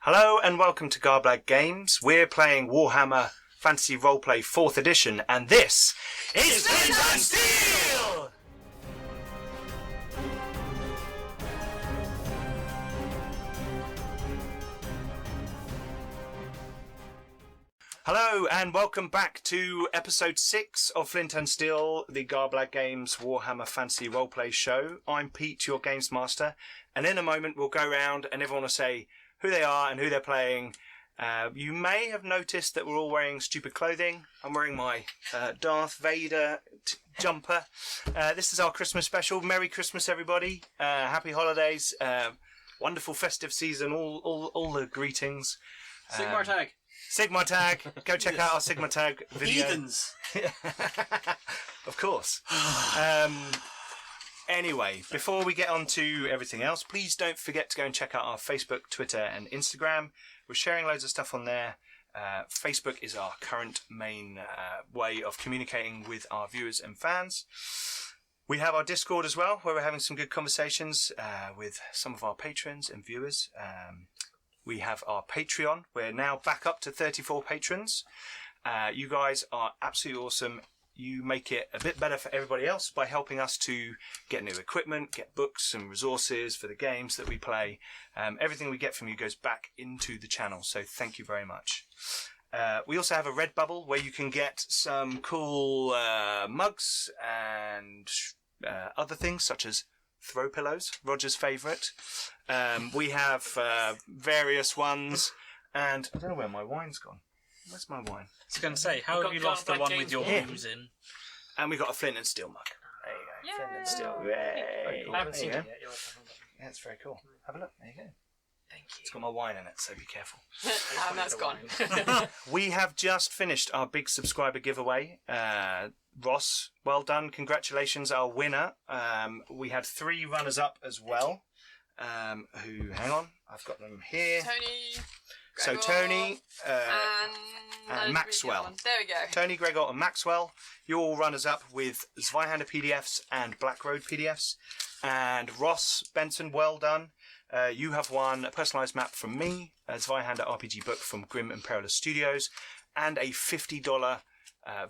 Hello and welcome to Garblag Games. We're playing Warhammer Fantasy Roleplay 4th edition, and this is Flint Steel! Hello and welcome back to episode 6 of Flint and Steel, the Garblag Games Warhammer Fantasy Roleplay show. I'm Pete, your Games Master, and in a moment we'll go around and everyone will say who they are and who they're playing. You may have noticed that we're all wearing stupid clothing. I'm wearing my Darth Vader jumper. This is our Christmas special. Merry Christmas, everybody. Happy holidays. Wonderful festive season. All the greetings. Sigmar tag. Sigmar tag. Go check out our Sigmar tag video. Heathens. Of course. Anyway, before we get on to everything else, please don't forget to go and check out our Facebook, Twitter and Instagram. We're sharing loads of stuff on there. Facebook is our current main way of communicating with our viewers and fans. We have our Discord as well, where we're having some good conversations with some of our patrons and viewers. We have our Patreon. We're now back up to 34 patrons. You guys are absolutely awesome. You make it a bit better for everybody else by helping us to get new equipment, get books and resources for the games that we play. Everything we get from you goes back into the channel, so thank you very much. We also have a Redbubble where you can get some cool mugs and other things such as throw pillows, Roger's favourite. We have various ones, and I don't know where my wine's gone. Where's my wine? I was going to say, how have you lost the one with your booze in? And we got a Flint and Steel mug. There you go. Yay. Flint and Steel. Yay. I haven't seen it There you yet. go. Yeah, it's very cool. Have a look. There you go. Thank It's got my wine in it, so be careful. And that's gone. We have just finished our big subscriber giveaway. Ross, well done. Congratulations, our winner. We had 3 runners-up as well. Who, hang on, I've got them here. Tony. So Gregor, Tony and Maxwell. There we go. Tony, Gregor and Maxwell, you're all runners-up with Zweihander PDFs and Black Road PDFs. And Ross Benson, well done. You have won a personalised map from me, a Zweihander RPG book from Grim and Perilous Studios, and a $50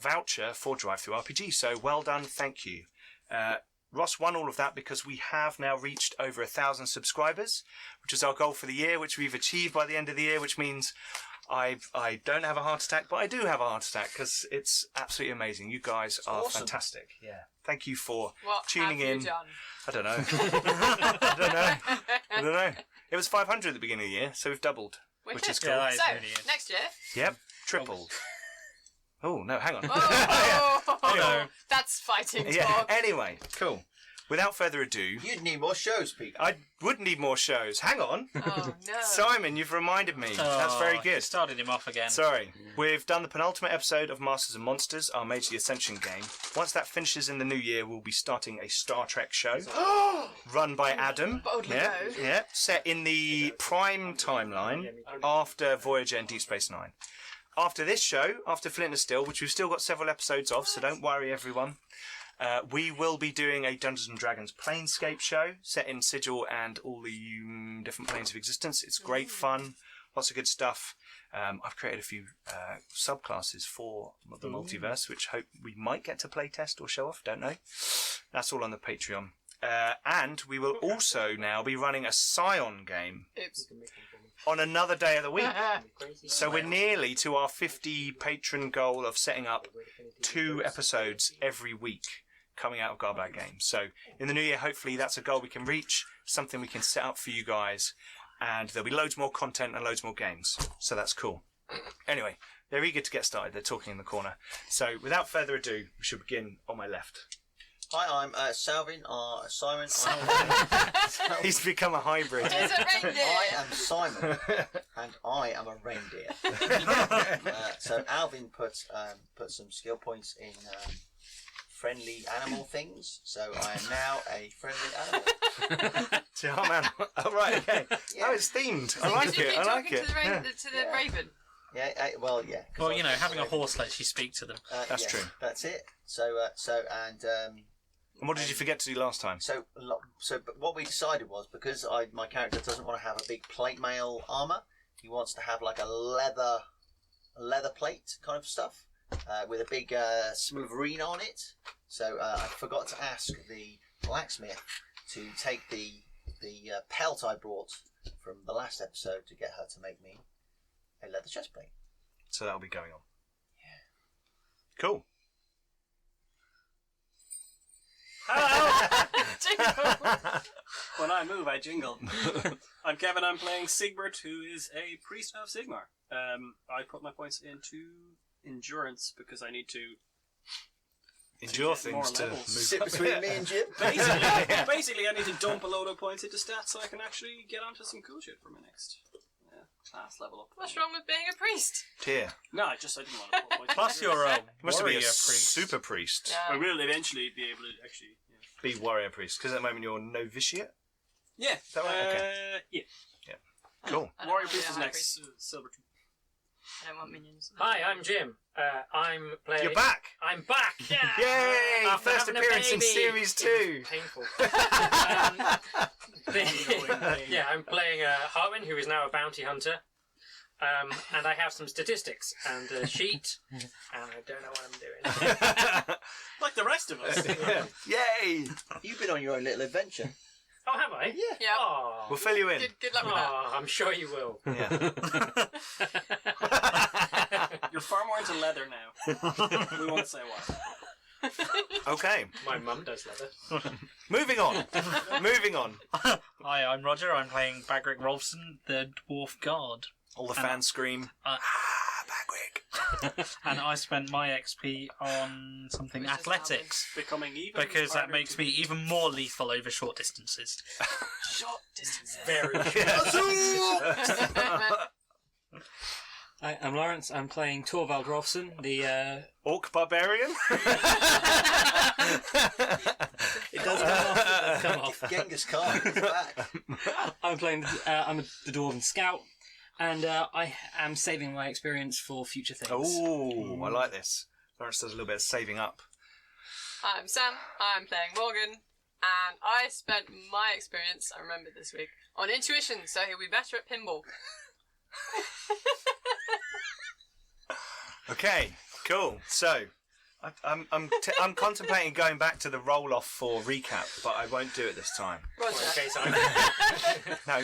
voucher for Drive-Thru RPG. So well done, thank you. Ross won all of that because we have now reached over 1,000 subscribers, which is our goal for the year, which we've achieved by the end of the year, which means I don't have a heart attack, but I do have a heart attack because it's absolutely amazing. You guys are awesome. Fantastic. Yeah. Thank you for What tuning have in. you done? I don't know. I don't know. It was 500 at the beginning of the year, so we've doubled, which is cool. Yeah, that is So, really good. next year. Yep, tripled. Oh, no, hang on. Oh, that's fighting Yeah, talk. anyway, cool. Without further ado, You'd need more shows, Pete. I would need more shows. Hang on. Oh, no. Simon, you've reminded me. That's very You good. started him off again. Sorry. We've done the penultimate episode of Masters and Monsters, our Mage the Ascension game. Once that finishes in the new year, we'll be starting a Star Trek show run by Adam. Boldly Yeah, go. yeah, set in the prime timeline after Voyager and Deep Space Nine. After this show, after Flint and Steel, which we've still got several episodes of, so don't worry, everyone. We will be doing a Dungeons & Dragons Planescape show set in Sigil and all the different planes of existence. It's great fun, lots of good stuff. I've created a few subclasses for the multiverse, which hope we might get to play test or show off, don't know. That's all on the Patreon. And we will also now be running a Scion game Oops. on another day of the week. So we're nearly to our 50 patron goal of setting up 2 episodes every week coming out of Garblag Games. So in the new year, hopefully that's a goal we can reach, something we can set up for you guys, and there'll be loads more content and loads more games. So that's cool. Anyway, they're eager to get started. They're talking in the corner. So without further ado, we should begin on my left. Hi, I'm Salvin, Simon. He's become a hybrid. It's a reindeer. I am Simon, and I am a reindeer. So Alvin put some skill points in friendly animal things, so I am now a friendly animal. Charm animal. Oh, right, okay. Yeah. Oh, it's themed. I Did like you it. keep I like talking it. to the, Yeah. to the raven? Yeah, well, yeah. 'cause Well, I you know, was having a raven. horse lets you speak to them. That's yeah, true. That's it. So And what did you forget to do last time? but what we decided was, because my character doesn't want to have a big plate mail armour, he wants to have like a leather plate kind of stuff with a big smithereene on it. So I forgot to ask the blacksmith to take the pelt I brought from the last episode to get her to make me a leather chestplate. So that'll be going on. Yeah. Cool. Jingle. When I move, I jingle. I'm Kevin. I'm playing Sigbert, who is a priest of Sigmar. I put my points into endurance because I need to Endure get more things to levels. move Sit up. between me and Jim. Basically, I need to dump a load of points into stats so I can actually get onto some cool shit for my next class level up. What's wrong with being a priest? Tier. No, I didn't want to put points. Plus, into endurance. you're a You must be warrior a priest. super priest. I Yeah. will eventually be able to actually. Be warrior priest. Because at the moment you're novitiate. Yeah. Is that right? Okay. Yeah. Cool. I don't Warrior wanna priest be a is high next. Silver 2. I don't want minions. Hi, I'm Jim. I'm playing. You're back. I'm back. Yeah. Yay! After First having a appearance in baby. series 2. It was painful. Yeah, I'm playing Harwin, who is now a bounty hunter. And I have some statistics and a sheet, and I don't know what I'm doing. Like the rest of us. Yay! You've been on your own little adventure. Oh, have I? Yeah. Yeah. Oh, We'll fill you in. Good luck with that. oh, I'm sure you will. Yeah. You're far more into leather now. We won't say why. Okay. My mum does leather. Moving on. Moving on. Hi, I'm Roger. I'm playing Bagric Rolfson, the Dwarf Guard. All the fans scream. Bagric. And I spent my XP on something Which is athletics. Becoming even. Because that harder makes to me beat. even more lethal over short distances. Short distances. Very Hi, I'm Lawrence. I'm playing Torvald Rolfson, the. Orc barbarian. It does come off. Genghis Khan is back. I'm playing. I'm the Dwarven Scout, and I am saving my experience for future things. Oh, I like this. Lawrence does a little bit of saving up. I'm Sam. I'm playing Morgan. And I spent my experience, I remembered this week, on intuition, so he'll be better at pinball. Okay, cool. So, I'm contemplating going back to the roll-off for recap, but I won't do it this time. Roger. Okay, so No,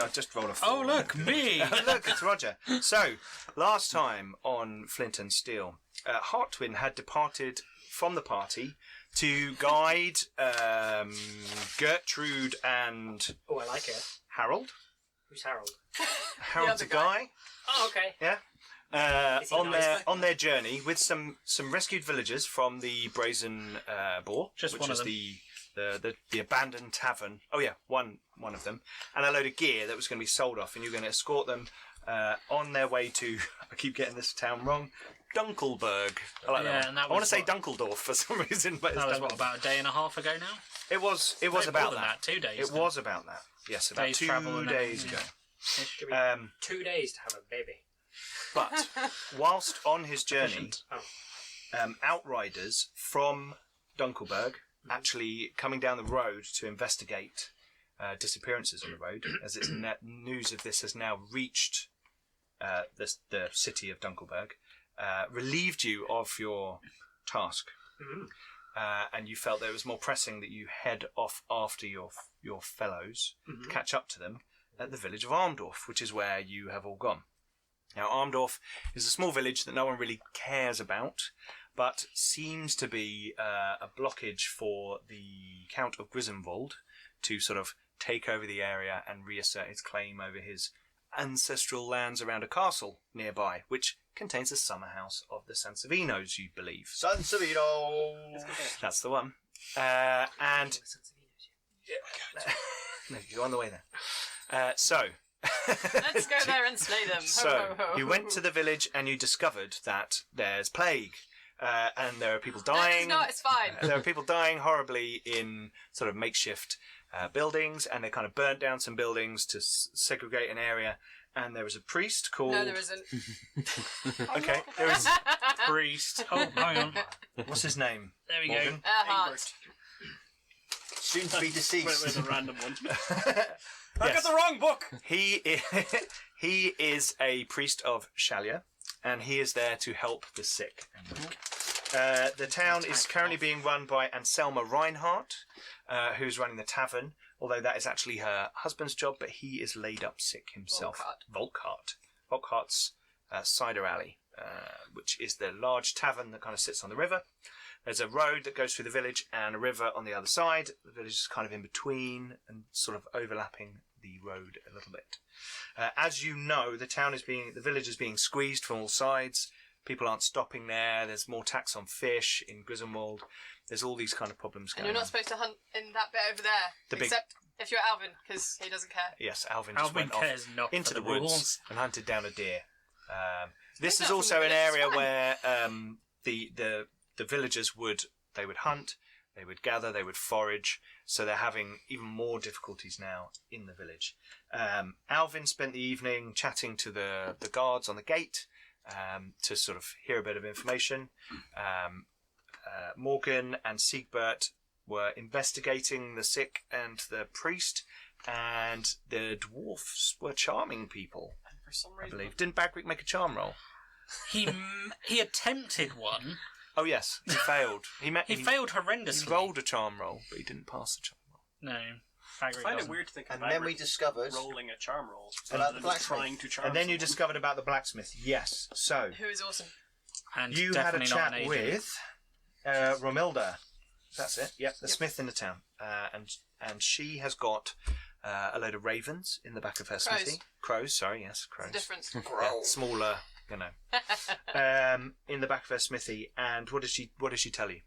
I'll just roll off. Oh, look, me! Look, it's Roger. So, last time on Flint and Steel, Heartwin had departed from the party to guide Gertrude and oh, I like it. Harold. Who's Harold? Harold's a other guy. guy. Oh, okay. Yeah. Is he On nice? their journey with some rescued villagers from the Brazen Boar, Just which one is of them. the abandoned tavern. Oh yeah, one of them, and a load of gear that was going to be sold off, and you're going to escort them on their way to. I keep getting this town wrong. Dunkelberg. I like Yeah, that one. and that I want to was say what- Dunkeldorf for some reason, but it's That was, what, Dunkel- about a day and a half ago now? It was No, about more than that. 2 days. It now. was about that. Yes, about Days 2 travel and days everything, ago. Should be 2 days to have a baby. But whilst on his journey, Efficient. outriders from Dunkelberg actually coming down the road to investigate disappearances on the road, as its news of this has now reached the city of Dunkelberg, relieved you of your task. And you felt that it was more pressing that you head off after your fellows to catch up to them at the village of Armedorf, which is where you have all gone. Now, Armedorf is a small village that no one really cares about, but seems to be a blockage for the Count of Grisomwald to sort of take over the area and reassert his claim over his ancestral lands around a castle nearby, which contains the summer house of the Sansevinos, you believe. Sansevino. That's the one. And no, you're on the way there. Let's go there and slay them. Ho, So ho, ho. you went to the village and you discovered that there's plague, and there are people No, it's dying. not, it's fine. There are people dying horribly in sort of makeshift buildings, and they kind of burnt down some buildings to segregate an area. And there was a priest called. No, there isn't. Okay, there is. Priest. Oh, hang on. What's his name? There we Morgan? go. Erhard. Soon to be Wait, deceased. a random one. I got the wrong book! He is a priest of Shalya, and he is there to help the sick and weak. The town is currently being run by Anselma Reinhardt, who's running the tavern, although that is actually her husband's job, but he is laid up sick himself. Volkhardt's cider alley, which is the large tavern that kind of sits on the river. There's a road that goes through the village and a river on the other side. The village is kind of in between and sort of overlapping the road a little bit. As you know, the village is being squeezed from all sides. People aren't stopping there. There's more tax on fish in Griswold. There's all these kind of problems And going on. you're not supposed to hunt in that bit over there, except if you're Alvin, because he doesn't care. Yes, Alvin just Alvin went off cares not into for the the woods rules. and hunted down a deer. This Maybe is not also from the an village, area it's fine. where the villagers would hunt, they would gather, they would forage. So they're having even more difficulties now in the village. Alvin spent the evening chatting to the guards on the gate to sort of hear a bit of information. Morgan and Siegbert were investigating the sick and the priest, and the dwarfs were charming people, For some I reason, believe. Didn't Bagric make a charm roll? He attempted one. Oh yes, he failed. He failed He horrendously. rolled a charm roll, but he didn't pass the charm roll. No, I Bagric find it doesn't. weird to think And of then we Bagric discovered rolling a charm roll about rather the than blacksmith. trying to charm And then you someone. discovered about the blacksmith. Yes. So Who is awesome. And you had a definitely not chat an agent. with Romilda. That's it. Yep, the smith in the town, and she has got a load of ravens in the back of her smithy. Crows. Sorry, yes, crows. It's a difference. Yeah, smaller, you know, in the back of her smithy. And what does she tell you?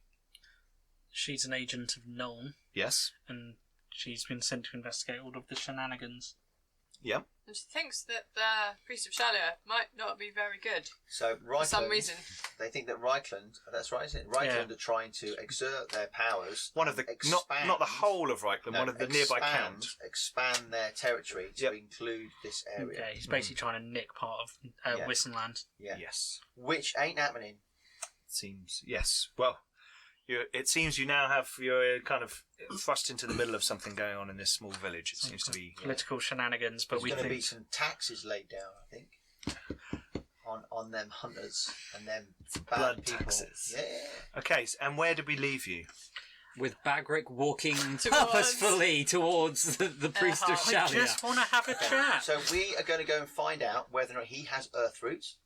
She's an agent of Nuln, Yes. and she's been sent to investigate all of the shenanigans. Yep. And she thinks that the priest of Shalya might not be very good So for some Reichland, reason. they think that Reichland, that's right, isn't it? Reichland are trying to exert their powers. One of the not the whole of Reichland, one of the nearby towns. Expand their territory to Yep. include this area. Okay, he's basically trying to nick part of Yeah. Wissenland. Yeah. Yes. Which ain't happening. It seems. Yes. Well, it seems you're kind of thrust into the middle of something going on in this small village. It seems to be. Political shenanigans, but There's we going to be think some taxes laid down, I think, on them hunters and them bad Blood people. taxes. Yeah. Okay, and where did we leave you? With Bagric walking purposefully towards the priest of Erhard. I Shalya. just want to have a chat. So we are going to go and find out whether or not he has earth roots.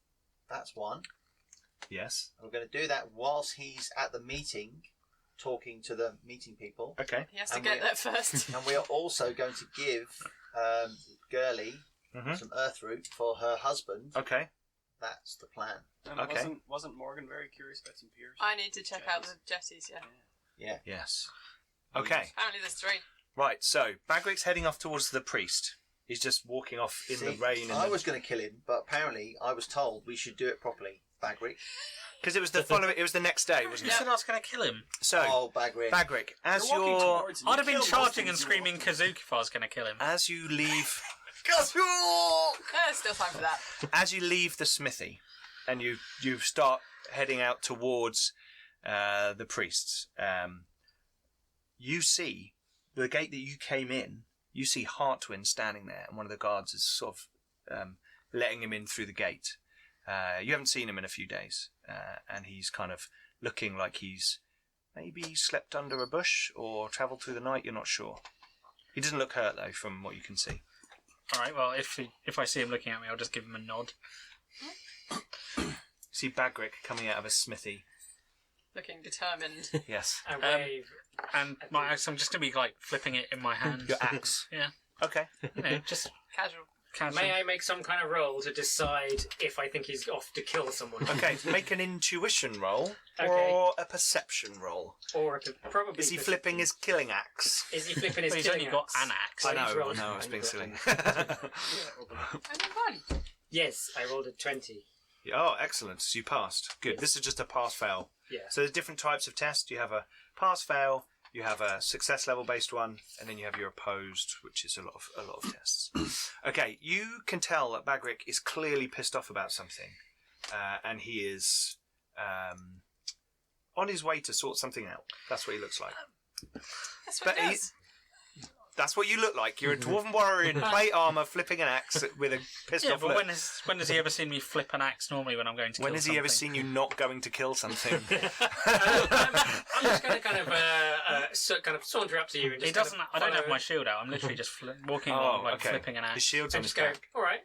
That's one. Yes. We're going to do that whilst he's at the meeting, talking to the meeting people. Okay. He has to And get we- there first. And we are also going to give Gurley Mhm. some earth root for her husband. Okay. That's the plan. And Okay. wasn't Morgan very curious about some Pyres? I need to check out the jetties, yeah. Yeah. Yes. Okay. Apparently there's 3. Right. So Bagric's heading off towards the priest. He's just walking off in the rain. I was going to kill him, but apparently I was told we should do it properly. Bagric. because it was it was the next day, wasn't You it? said I was going to kill him. So Oh, Bagric. Bagric, as You're walking you're towards him. I'd You have been kill charging and monsters, screaming Kazook if I was going to kill him. as you leave There's still time for that. as you leave the smithy, and you start heading out towards the priests, you see the gate that you came in. You see Heartwind standing there, and one of the guards is sort of letting him in through the gate. You haven't seen him in a few days, and he's kind of looking like he's maybe slept under a bush or travelled through the night. You're not sure. He doesn't look hurt though, from what you can see. All right. Well, if I see him looking at me, I'll just give him a nod. You see Bagric coming out of a smithy. Looking determined. Yes. I wave. And my axe, I'm just going to be like flipping it in my hand. Your axe. Yeah. Okay. You know, just Casual. casual. May I make some kind of roll to decide if I think he's off to kill someone? Okay. Make an intuition roll Okay. or a perception roll. Or probably. Is he flipping his killing axe? Is he flipping his But he's killing only got axe? an axe. Oh, I he's know. rolling. No, it's being silly. Only 1. Yes, I rolled a 20. Oh, excellent. So you passed. Good. Yes. This is just a pass-fail. Yeah. So there's different types of tests. You have a pass-fail, you have a success level-based one, and then you have your opposed, which is a lot of tests. Okay, you can tell that Bagric is clearly pissed off about something, and he is on his way to sort something out. That's what he looks like. That's what But it he- does. That's what you look like. You're a dwarven warrior in plate armor, flipping an axe with a pissed Yeah, off but look. when has he ever seen me flip an axe normally when I'm going to kill When has he ever something? seen you not going to kill something? I'm just going to kind of saunter up to you and just. He doesn't. Kind of I don't have follow- my shield out. I'm literally just walking Oh, along, like okay. flipping an His axe. shield's on And his just go. back. All right.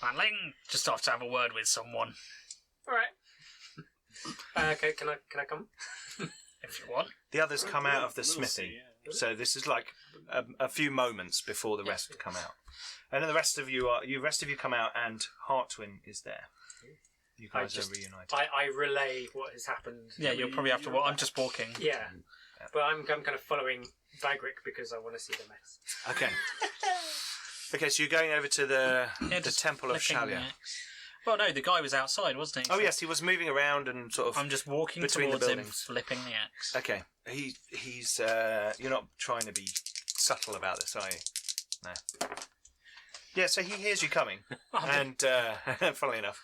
Manling, just off to have a word with someone, All right. Okay. Can I come? if you want. The others come out of the We'll smithy. see, yeah. So this is like a few moments before the rest come out. And then the rest of you come out, and Heartwin is there. You guys are reunited. I relay what has happened. Yeah, you'll probably have to walk. I'm just walking. Yeah. But I'm kind of following Bagric because I want to see the mess. Okay. Okay, so you're going over to the just Temple of flipping the Shalya. axe. Well, no, the guy was outside, wasn't he? Oh So yes, he was moving around and sort of. I'm just walking between the towards him, buildings. flipping the axe. Okay, he's. You're not trying to be subtle about this, are you? No. Yeah, so he hears you coming, and funnily enough,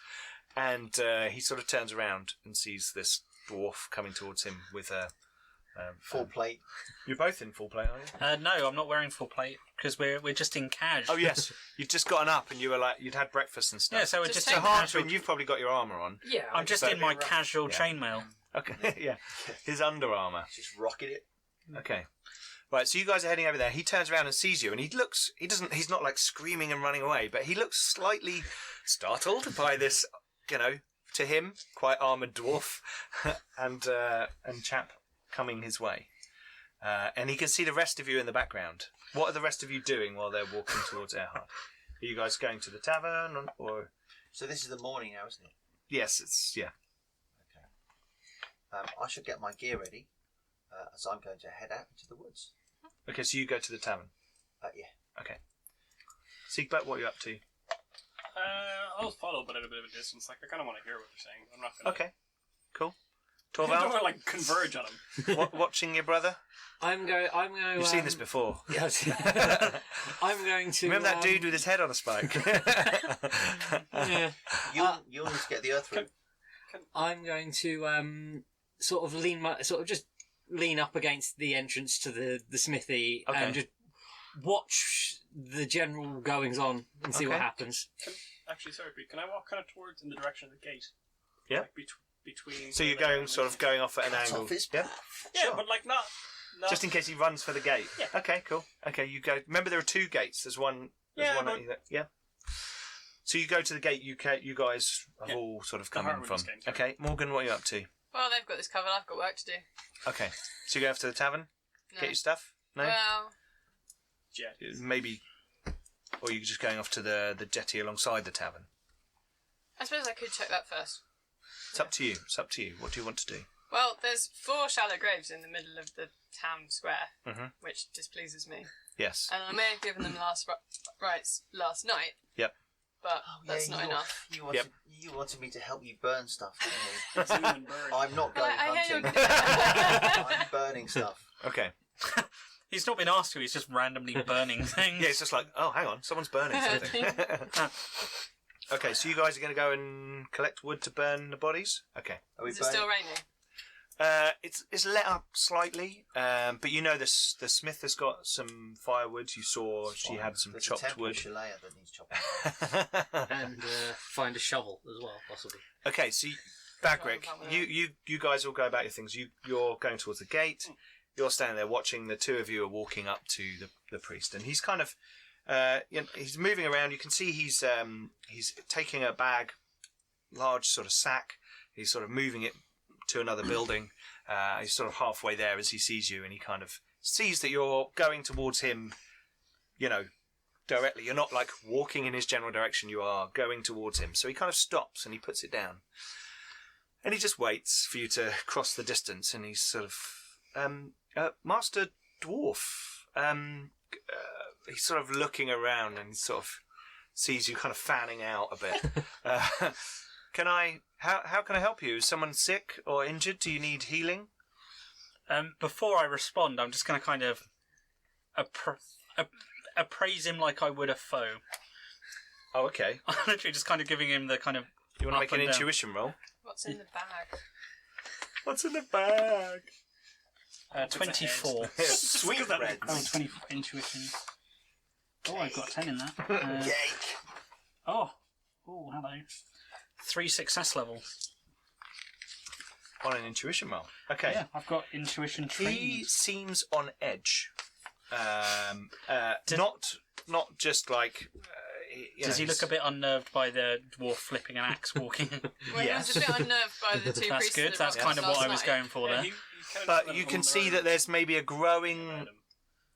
and he sort of turns around and sees this dwarf coming towards him with a Full plate. You're both in full plate, are you? No, I'm not wearing full plate because we're just in cash. Oh yes, you'd just gotten up and you were like you'd had breakfast and stuff. Yeah, so we're Just just take in So casual. Hartwin, you've probably got your armour on. Yeah. I'm just in my casual Yeah. chainmail. Okay, yeah, his under armour. Just rocket it. Okay. Right, so you guys are heading over there. He turns around and sees you, and he's not like screaming and running away, but he looks slightly startled by this, to him, quite armoured dwarf and chap coming his way. And he can see the rest of you in the background. What are the rest of you doing while they're walking towards Erhard? Are you guys going to the tavern, or? So this is the morning now, isn't it? Yes, it's, yeah. I should get my gear ready, as I'm going to head out into the woods. Okay, so you go to the tavern. Yeah. Okay. Siegbert, what are you up to? I'll follow, but at a bit of a distance. Like I kind of want to hear what they're saying. I'm not going to. Okay, cool. I don't Torvald, want to like converge on them. watching your brother? I'm going. You've seen this before. Yes. I'm going to. Remember that dude with his head on a spike? Yeah. You'll need to get the earth root. I'm going to sort of just lean up against the entrance to the smithy Okay. and just watch the general goings on and see what Okay. happens. Actually, sorry, Pete, can I walk kind of towards in the direction of the gate? Yeah. Like between. So you're going going off at an Cut angle. off his Yeah. path. Yeah, Sure. but like not. Just in case he runs for the gate. Yeah. Okay, cool. Okay, you go. Remember, there are two gates. There's one. There's Yeah, one. but- At either. Yeah. So you go to the gate. You guys have Yeah. all sort of The come in Hartwin's from. game, sorry. Okay, Morgan, what are you up to? Well, they've got this covered. I've got work to do. Okay, so you go off to the tavern. No. Get your stuff. No. Well, Yeah. Maybe. Or you're just going off to the jetty alongside the tavern. I suppose I could check that first. It's up to you. It's up to you. What do you want to do? Well, there's 4 shallow graves in the middle of the town square, Mhm. which displeases me. Yes. And I may have given them rights last night. Yep. But Oh, that's not enough. You wanted me to help you burn stuff, didn't you? Zoom and burn. I'm not Well, going I hear hunting. you're... I'm burning stuff. Okay. He's not been asked to. He's just randomly burning things. Yeah, it's just like, oh, hang on, someone's burning something. Okay, so you guys are going to go and collect wood to burn the bodies? Okay. Are we Is it still burning? raining? It's let up slightly, but you know the smith has got some firewood. You saw she had some There's a chopped temple wood. of Shallya that needs chopping. And find a shovel as well, possibly. Okay, so Bagric, you guys all go about your things. You're going towards the gate. You're standing there watching. The two of you are walking up to the priest, and he's kind of he's moving around. You can see he's taking a bag, large sort of sack. He's sort of moving it to another building. He's sort of halfway there as he sees you, and he kind of sees that you're going towards him, directly. You're not like walking in his general direction, you are going towards him. So he kind of stops and he puts it down. And he just waits for you to cross the distance, and he's sort of, Master Dwarf, he's sort of looking around and sort of sees you kind of fanning out a bit. How can I help you? Is someone sick or injured? Do you need healing? Before I respond, I'm just going to kind of appraise him like I would a foe. Oh, okay. I'm literally just kind of giving him the kind of. You want to up make an and down. intuition roll? What's in the bag? What's in the bag? 24. Sweet bread. Oh, 24 intuition. Oh, I've got 10 in that. Cake. Oh, hello. 3 success levels. On an intuition roll. Okay. Yeah, I've got intuition He trained. seems on edge. Not just like. Does he look a bit unnerved by the dwarf flipping an axe walking? Well, he was a bit unnerved by the two That's priests. good. that That's rocked kind us of what last I was night. going for there. But you can see that there's maybe a growing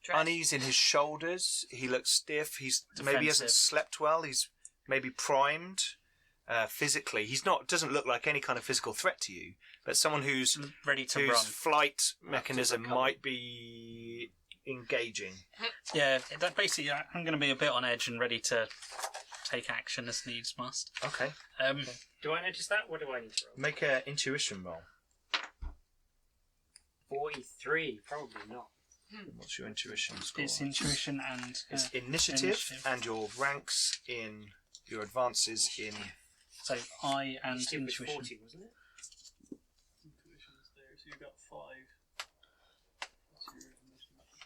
Dread. unease in his shoulders. He looks stiff. Maybe hasn't Defensive. slept well. He's maybe primed physically. He's not. Doesn't look like any kind of physical threat to you. But someone whose Ready to whose run. flight mechanism might be engaging. Yeah, that basically, I'm going to be a bit on edge and ready to take action as needs must. Okay. Do I notice that? What do I need to roll? Make an intuition roll. 43, probably not. What's your intuition score? It's intuition and It's initiative and your ranks in your advances in. so I and It was intuition. 40, wasn't it? Intuition is there, so you got 5. That's your intuition, that's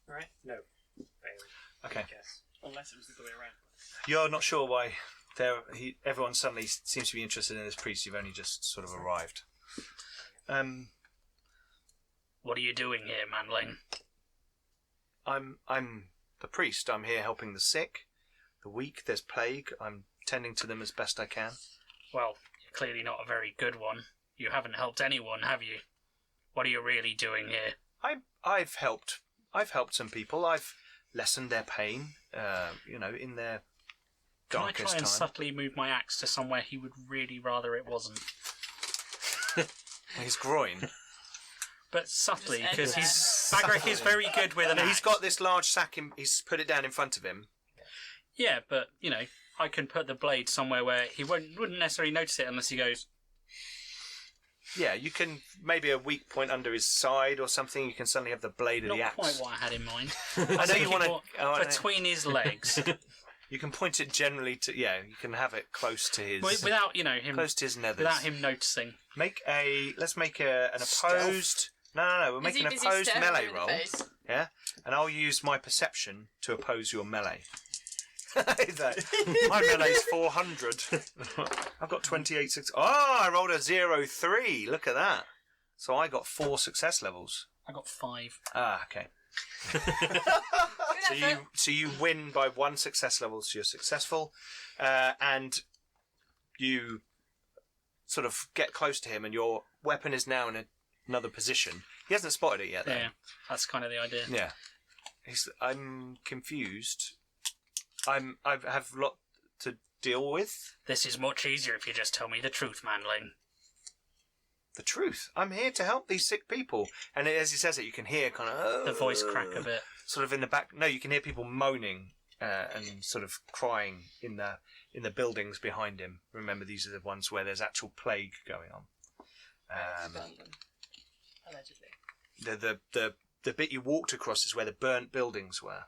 3. Right? No. Failed, Okay. I guess. Unless it was the other way around. You're not sure why everyone suddenly seems to be interested in this priest. You've only just sort of arrived. What are you doing here, Manling? I'm the priest. I'm here helping the sick, the weak. There's plague. I'm tending to them as best I can. Well, you're clearly not a very good one. You haven't helped anyone, have you? What are you really doing here? I've helped some people. I've lessened their pain. In their Can I darkest try and time. subtly move my axe to somewhere he would really rather it wasn't? His groin. But subtly, Just because end Bagric is very good with an axe. He's got this large sack. He's put it down in front of him. Yeah, but, I can put the blade somewhere where he wouldn't necessarily notice it unless he goes... Yeah, you can maybe a weak point under his side or something. You can suddenly have the blade of Not the axe. quite what I had in mind. I know you want to. Between his legs. You can point it generally to. Yeah, you can have it close to his. Without, him... Close to his nethers. Without him noticing. Let's make an opposed. No. We'll Is make he an busy opposed staring melee him in the roll. face? Yeah, and I'll use my perception to oppose your melee. My melee's 400. I've got 28 6. Oh, I rolled a 0-3. Look at that. So I got 4 success levels. I got 5. Ah, okay. So you win by 1 success level, so you're successful, and you sort of get close to him, and your weapon is now in another position. He hasn't spotted it yet, though. Yeah, that's kind of the idea. Yeah. I'm confused. I have a lot to deal with. This is much easier if you just tell me the truth, Manling. The truth. I'm here to help these sick people. And as he says it, you can hear kind of... The voice crack a bit. Sort of in the back. No, you can hear people moaning and sort of crying in the buildings behind him. Remember, these are the ones where there's actual plague going on. Allegedly. The bit you walked across is where the burnt buildings were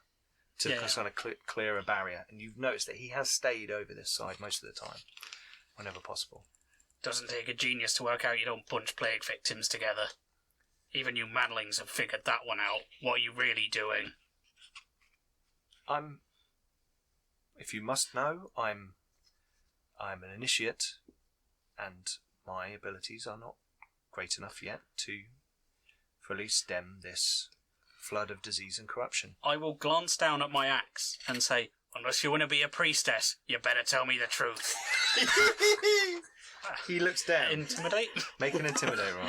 to Yeah. kind of clear a barrier. And you've noticed that he has stayed over this side most of the time, whenever possible. Doesn't take a genius to work out you don't punch plague victims together. Even you Manlings have figured that one out. What are you really doing? If you must know, I'm an initiate, and my abilities are not great enough yet to fully stem this flood of disease and corruption. I will glance down at my axe and say, unless you want to be a priestess, you better tell me the truth. He looks down. Intimidate? Make an intimidate roll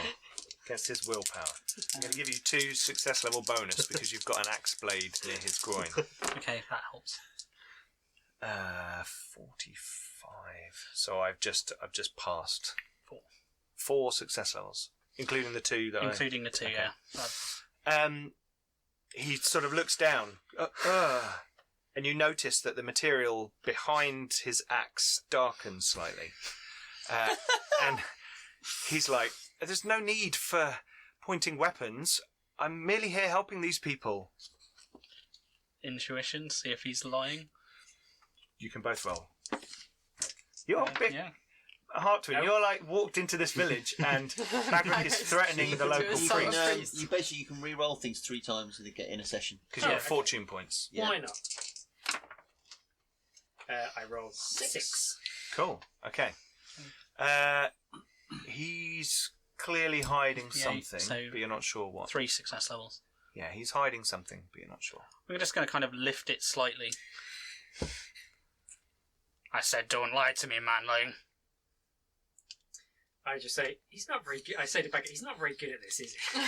against his willpower. I'm going to give you 2 success level bonus because you've got an axe blade near his groin. Okay, that helps. 45. So I've just passed 4. 4 success levels, including the 2 that Including the 2, Okay. yeah. He sort of looks down, and you notice that the material behind his axe darkens slightly. And he's like, there's no need for pointing weapons. I'm merely here helping these people. Intuition, see if he's lying. You can both roll. You're a bit... Yeah. Hartwin, you're like walked into this village and Bagric is threatening the local You can, priest. You can re-roll things 3 times to get in a session. Because you have fortune points. Yeah. Why not? I rolled 6. Cool. Okay. He's clearly hiding something, so but you're not sure what. 3 success levels. Yeah, he's hiding something, but you're not sure. We're just going to kind of lift it slightly. I said, don't lie to me, manling. I just say, he's not very good. I say to Bagric, he's not very good at this, is he?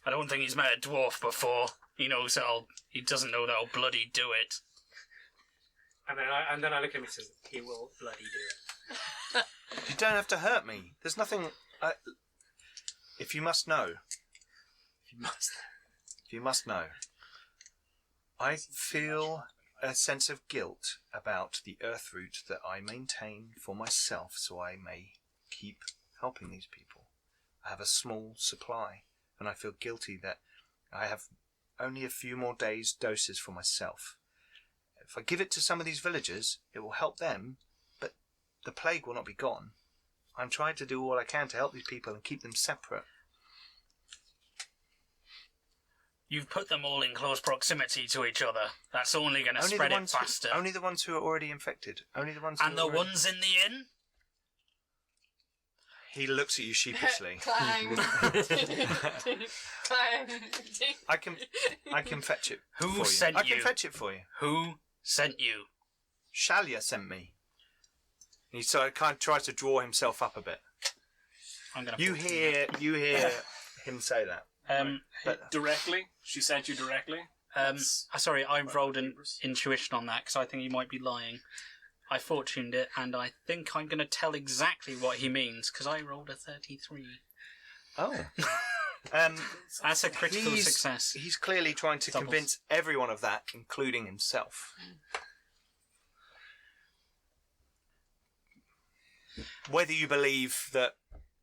I don't think he's met a dwarf before. He doesn't know that I'll bloody do it. And then I look at him and says, he will bloody do it. You don't have to hurt me. There's nothing. If you must know. If you must know. I feel a sense of guilt about the earth root that I maintain for myself so I may keep helping these people. I have a small supply, and I feel guilty that I have only a few more days' doses for myself. If I give it to some of these villagers, it will help them, but the plague will not be gone. I'm trying to do all I can to help these people and keep them separate. You've put them all in close proximity to each other. That's only going to spread it faster. Only the ones who are already infected. Only the ones. And the ones in the inn? He looks at you sheepishly. Clang. Clang. I can fetch it. Who for you. sent I can you? fetch it for you. Who sent you? Shalya sent me. He sort of kind of tries to draw himself up a bit. I'm gonna You hear him say that. But Directly? She sent you directly? Sorry, I rolled an intuition on that because I think he might be lying. I fortuned it, and I think I'm going to tell exactly what he means because I rolled a 33. oh, That's a critical success. He's clearly trying to Doubles. convince everyone of that, including himself. Whether you believe that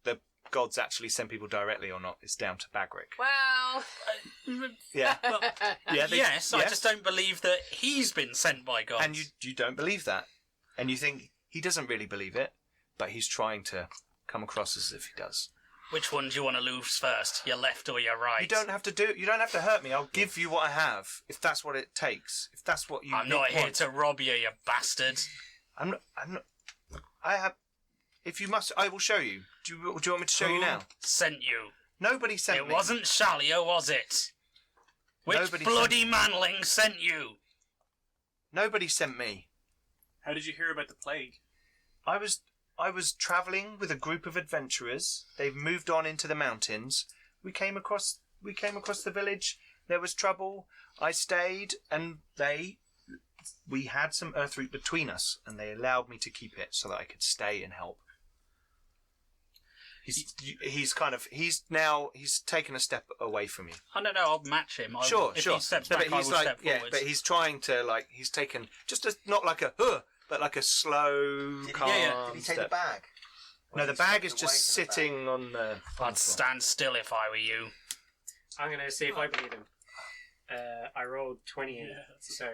the gods actually send people directly or not is down to Bagric. Well, Yeah, yeah. Yes, I just don't believe that he's been sent by gods. And you don't believe that, and you think he doesn't really believe it, but he's trying to come across as if he does. Which one do you want to lose first? Your left or your right? You don't have to hurt me. I'll give you what I have if that's what it takes. If that's what you. I'm not here want. to rob you, you bastard. I'm not. I have. If you must, I will show you. Do you want me to show you now? Sent you? Nobody sent It me. wasn't Shalya, was it? Which Nobody bloody sent manling sent you? Nobody sent me. How did you hear about the plague? I was travelling with a group of adventurers. They've moved on into the mountains. We came across the village. There was trouble. I stayed, and we had some earthroot between us, and they allowed me to keep it so that I could stay and help. He's taken a step away from you. I don't know, I'll match him. Sure. If he steps back, I will step forwards. but he's trying to he's taken not like a but like a slow, calm Did he take step. the bag? Or No, did the he bag step is away just from the bag? sitting on the. I'd stand still if I were you. I'm going to see if I believe him. I rolled 20 in, so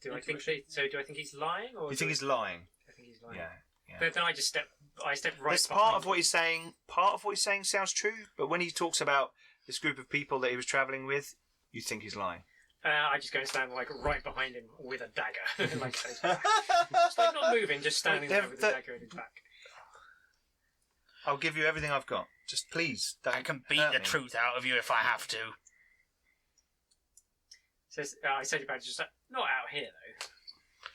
do I think he's lying, or You think he's lying? I think he's lying. Yeah. But then I step right. That's part of what he's saying. Part of what he's saying sounds true, but when he talks about this group of people that he was travelling with, you think he's lying. I just go and stand right behind him with a dagger, just not moving, just standing there with a dagger in his back. I'll give you everything I've got. Just please, don't I can beat hurt the me. truth out of you if I have to. Says I said about just not out here though.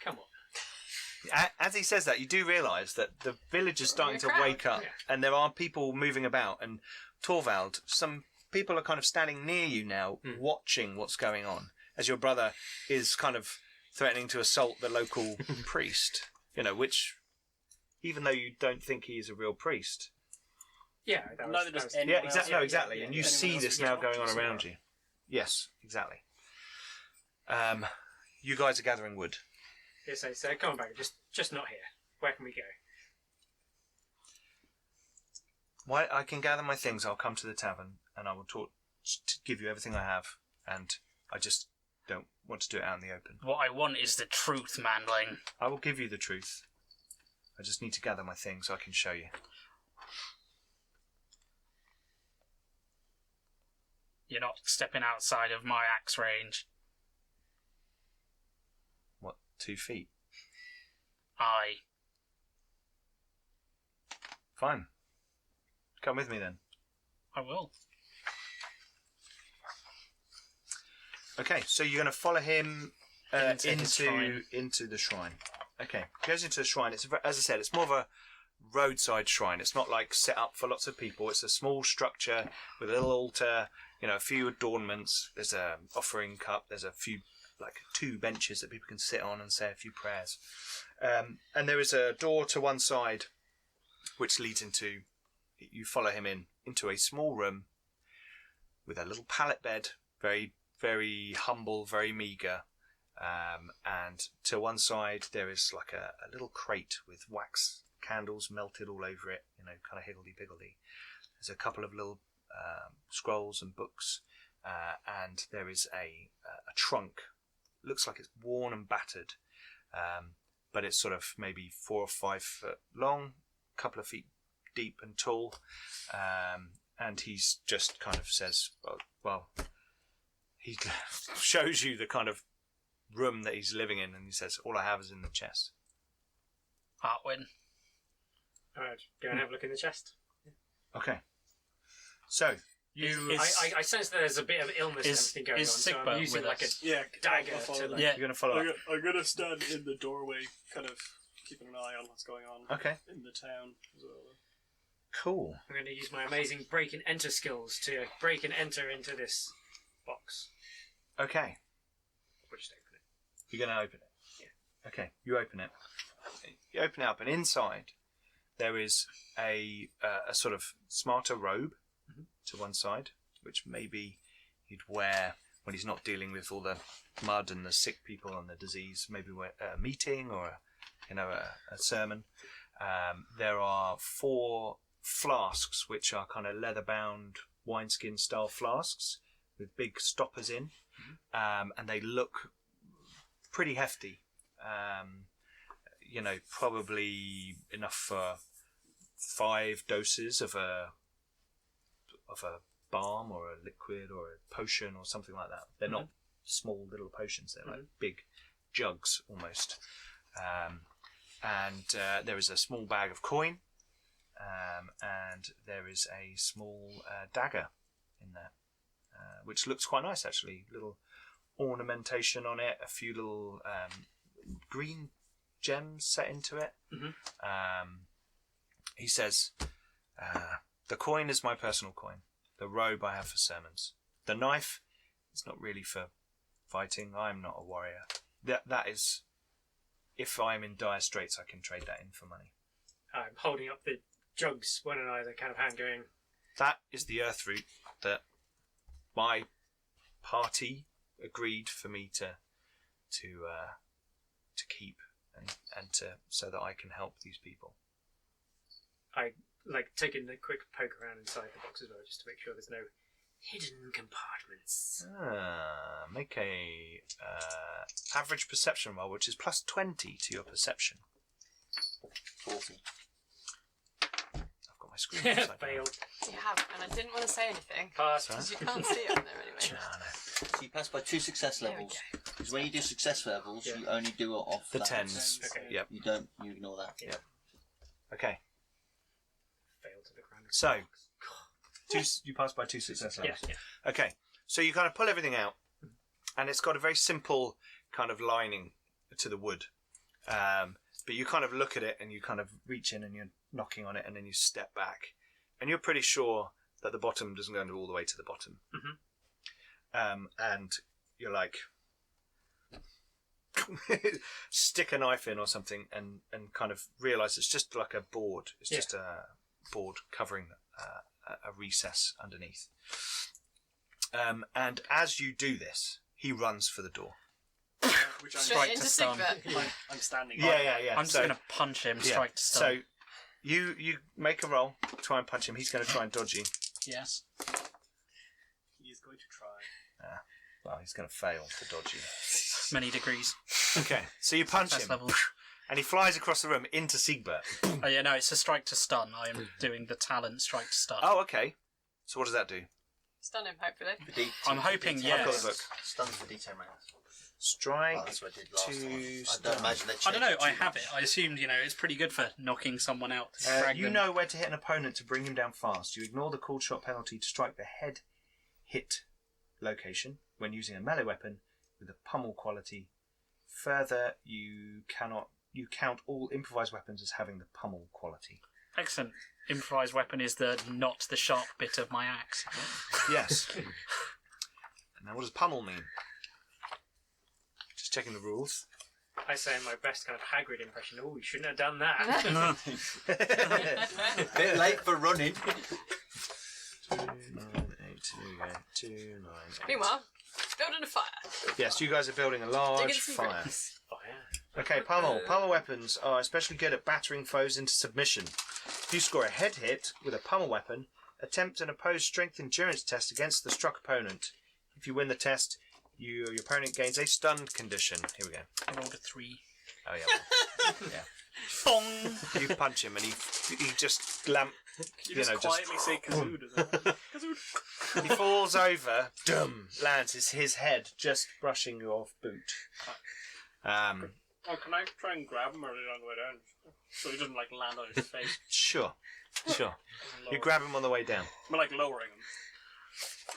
Come on. As he says that, you do realise that the village is starting to Crowd, wake up, yeah. and there are people moving about. And Torvald, some people are kind of standing near you now, watching what's going on, as your brother is kind of threatening to assault the local priest. Which, even though you don't think he's a real priest, Yeah, that was, Neither that does was- anyone yeah, exactly, else. no, exactly, and you anyone see else this who's now going on watching, around so- you. Yes, exactly. You guys are gathering wood. Yes, I said, come on back, just not here. Where can we go? Why I can gather my things. I'll come to the tavern and I will talk to give you everything I have. And I just don't want to do it out in the open. What I want is the truth, manling. I will give you the truth. I just need to gather my things so I can show you. You're not stepping outside of my axe range. What, 2 feet? Aye. Fine. Come with me then. I will. Okay, so you're going to follow him Into the shrine. into the shrine. Okay, goes into the shrine. It's as I said, it's more of a roadside shrine. It's not like set up for lots of people. It's a small structure with a little altar. You know, a few adornments. There's a offering cup. There's a few, like 2 benches that people can sit on and say a few prayers. And there is a door to one side, which leads into. You follow him into a small room with a little pallet bed, very, very humble, very meagre. And to one side there is like a little crate with wax candles melted all over it, you know, kind of higgledy-piggledy. There's a couple of little scrolls and books, and there is a trunk. Looks like it's worn and battered, but it's sort of maybe 4 or 5 foot long, a couple of feet deep and tall, and he's just kind of says, well, he shows you the kind of room that he's living in, and he says, all I have is in the chest. Artwin. Alright, go and have a look in the chest. Okay. So, I sense that there's a bit of illness and everything going on, so Sigma I'm using with like us? a dagger I'll follow to them. like... Yeah. you're going to follow up. I'm gonna stand in the doorway, kind of keeping an eye on what's going on Okay, in the town as well. cool. I'm going to use my amazing break and enter skills to break and enter into this box. Okay, We'll just open it. you're going to open it. Yeah. Okay, you open it. You open it up, and inside there is a sort of smarter robe to one side, which maybe he'd wear when he's not dealing with all the mud and the sick people and the disease. Maybe a meeting or a sermon. There are 4 flasks which are kind of leather-bound wineskin style flasks with big stoppers in, and they look pretty hefty. You know, probably enough for 5 doses of a balm or a liquid or a potion or something like that. They're not small little potions. They're like big jugs almost. And there is a small bag of coin, and there is a small dagger in there, which looks quite nice actually. Little ornamentation on it, a few little green gems set into it. He says, the coin is my personal coin. The robe I have for sermons. The knife is not really for fighting. I'm not a warrior. That is, if I'm in dire straits, I can trade that in for money. I'm holding up the jugs, one in either kind of hand, going, That is the earth root that my party agreed for me to keep and so that I can help these people. I like taking a quick poke around inside the box as well, just to make sure there's no hidden compartments. Make a average perception roll, which is plus 20 to your perception. 40. I've got my screen upside down. Failed. You have, and I didn't want to say anything Pass. because you can't see it on there anyway. No, no. So you pass by 2 success There we levels. go. Because when you do success levels, Yeah. you only do it off The that. 10s. Okay. Yep. You ignore that. Yeah. Okay. Failed to the ground. So, you pass by 2 success levels. Yeah. Okay. So you kind of pull everything out, and it's got a very simple kind of lining to the wood. But you kind of look at it, and you kind of reach in, and you're knocking on it, and then you step back, and you're pretty sure that the bottom doesn't go all the way to the bottom. And you're like, stick a knife in or something, and kind of realise it's just like a board. It's just a board covering a recess underneath. And as you do this, he runs for the door. Which I'm, Straight into stun. Sigma. I'm standing. Yeah. I'm just going to punch him straight to stun. So you make a roll, try and punch him. He's going to try and dodge you. Yes. He is going to try. Well, he's going to fail to dodge you. Many degrees. Okay, so you punch First him, level. and he flies across the room into Siegbert. Oh yeah, no, it's a strike to stun. I am doing the talent strike to stun. Oh, okay. So what does that do? Stun him, hopefully. I'm hoping, D10 yes. I've got the book. Stuns for D10 rounds. Strike That's what I did last to time. I stun. don't imagine they I don't know. changed I too have much. it. I assumed, it's pretty good for knocking someone out. To drag You them. know where to hit an opponent to bring him down fast. You ignore the called shot penalty to strike the head hit location when using a melee weapon with a pummel quality. Further, you count all improvised weapons as having the pummel quality. Excellent. Improvised weapon is not the sharp bit of my axe. Yes. Now, what does pummel mean? Just checking the rules. I say my best kind of Hagrid impression. Oh, you shouldn't have done that. Bit late for running. 2, 9, 8, 2, 9, 8. Meanwhile, building a fire. Yes, you guys are building a large Digging some fire. bricks. Fire. Okay, pummel. Pummel weapons are especially good at battering foes into submission. If you score a head hit with a pummel weapon, attempt an opposed strength endurance test against the struck opponent. If you win the test, your opponent gains a stunned condition. Here we go. I rolled a 3. Oh yeah. Bong! You punch him and he just You just quietly say kazoo, doesn't it? Kazoo. he falls over. Lands his head just brushing your boot. Oh, can I try and grab him or on the way down? So he doesn't land on his face. Sure. You grab him on the way down. I'm lowering him.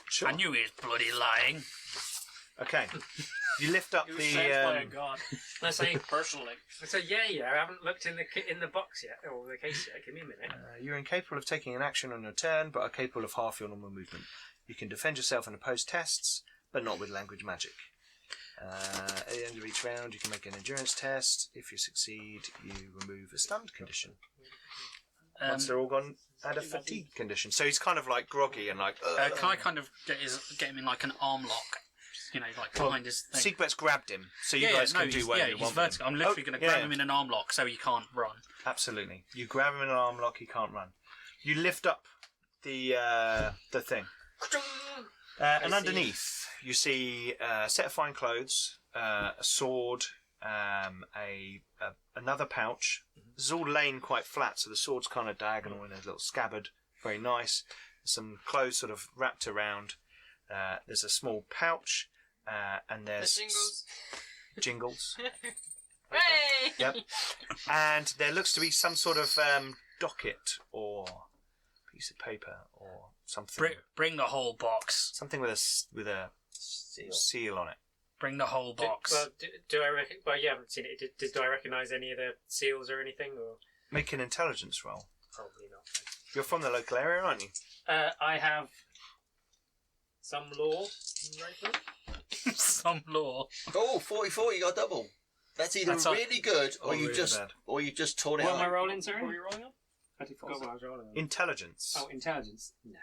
Sure. I knew he was bloody lying. Okay. You lift up He was sent by a the. god. I say, Personally. I haven't looked in the box yet, or the case yet. Give me a minute. You're incapable of taking an action on your turn, but are capable of half your normal movement. You can defend yourself and oppose tests, but not with language magic. At the end of each round, you can make an endurance test. If you succeed, you remove a stunned condition. Once they're all gone, add a fatigue condition. So he's kind of groggy and Can I kind of get him in an arm lock? Behind his thing. Siegbert's grabbed him, so you guys can do whatever you he's want. vertical. I'm literally going to grab him in an arm lock so he can't run. Absolutely. You grab him in an arm lock, he can't run. You lift up the thing. And underneath, you see a set of fine clothes, a sword, another pouch. This is all laying quite flat, so the sword's kind of diagonal in a little scabbard. Very nice. Some clothes sort of wrapped around. There's a small pouch, and there's The jingles. Hooray! Yep. And there looks to be some sort of docket or piece of paper or something. Bring the whole box. Something with a seal on it. Bring the whole box. Do I reckon? Well, you haven't seen it. Do I recognise any of the seals or anything? Or Make an intelligence roll. probably not. You're from the local area, aren't you? I have some law. Some law. Oh, 44, you got double. That's either That's really good or really you've just torn it What out. am I rolling, sorry? What were you rolling on? I forgot what I was rolling on. Intelligence. Oh, intelligence. No.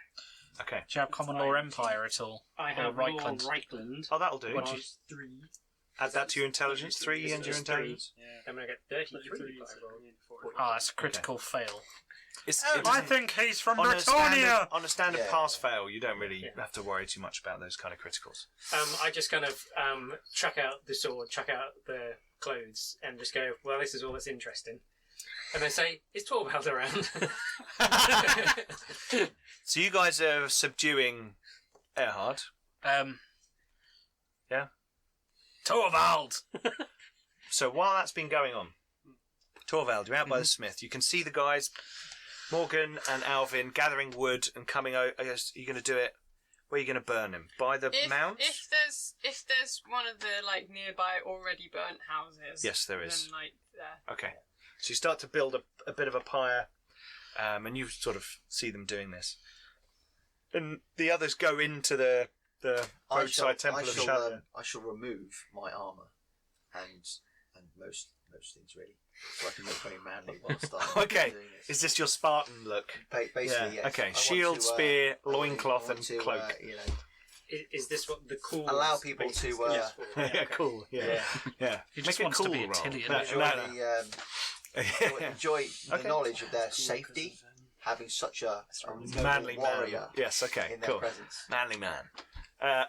Okay. Do you have Common Law Empire at all? I Or have law Reichland? Reichland. Oh, that'll do. What do you- Plus 3. Add that to your intelligence. 3 and your It's intelligence. Yeah. I'm going to get 33. 33 if I roll. Oh, that's a critical fail. It's, I think he's from on Bretonia! on a standard Yeah. pass-fail, you don't really Yeah. have to worry too much about those kind of criticals. I just kind of chuck out the sword, chuck out the clothes, and just go, well, this is all that's interesting. And they say, is Torvald around? So you guys are subduing Erhard. Yeah? Torvald! So while that's been going on, Torvald, you're out by the smith. You can see the guys, Morgan and Alvin, gathering wood and coming over. Are you going to do it? Where are you going to burn him? By the mount? If there's one of the nearby already burnt houses. Yes, there is. Then there. Okay. So you start to build a bit of a pyre, and you sort of see them doing this. And the others go into the roadside temple of Shalya. I shall remove my armour and most things really, so I can look very manly whilst I'm Okay. doing this. Is this your Spartan look? Basically, Yeah, yes. okay. I want Shield, to, spear, I want loincloth, and to, cloak. Is this what the cool Allow people to, Yes, Yeah, cool. Yeah. He just Make wants a cool to be a roll. Tillian. No, enjoy, enjoy the Okay. knowledge of their safety, having such a Manly warrior man. Yes, okay, in their cool. presence. Manly man.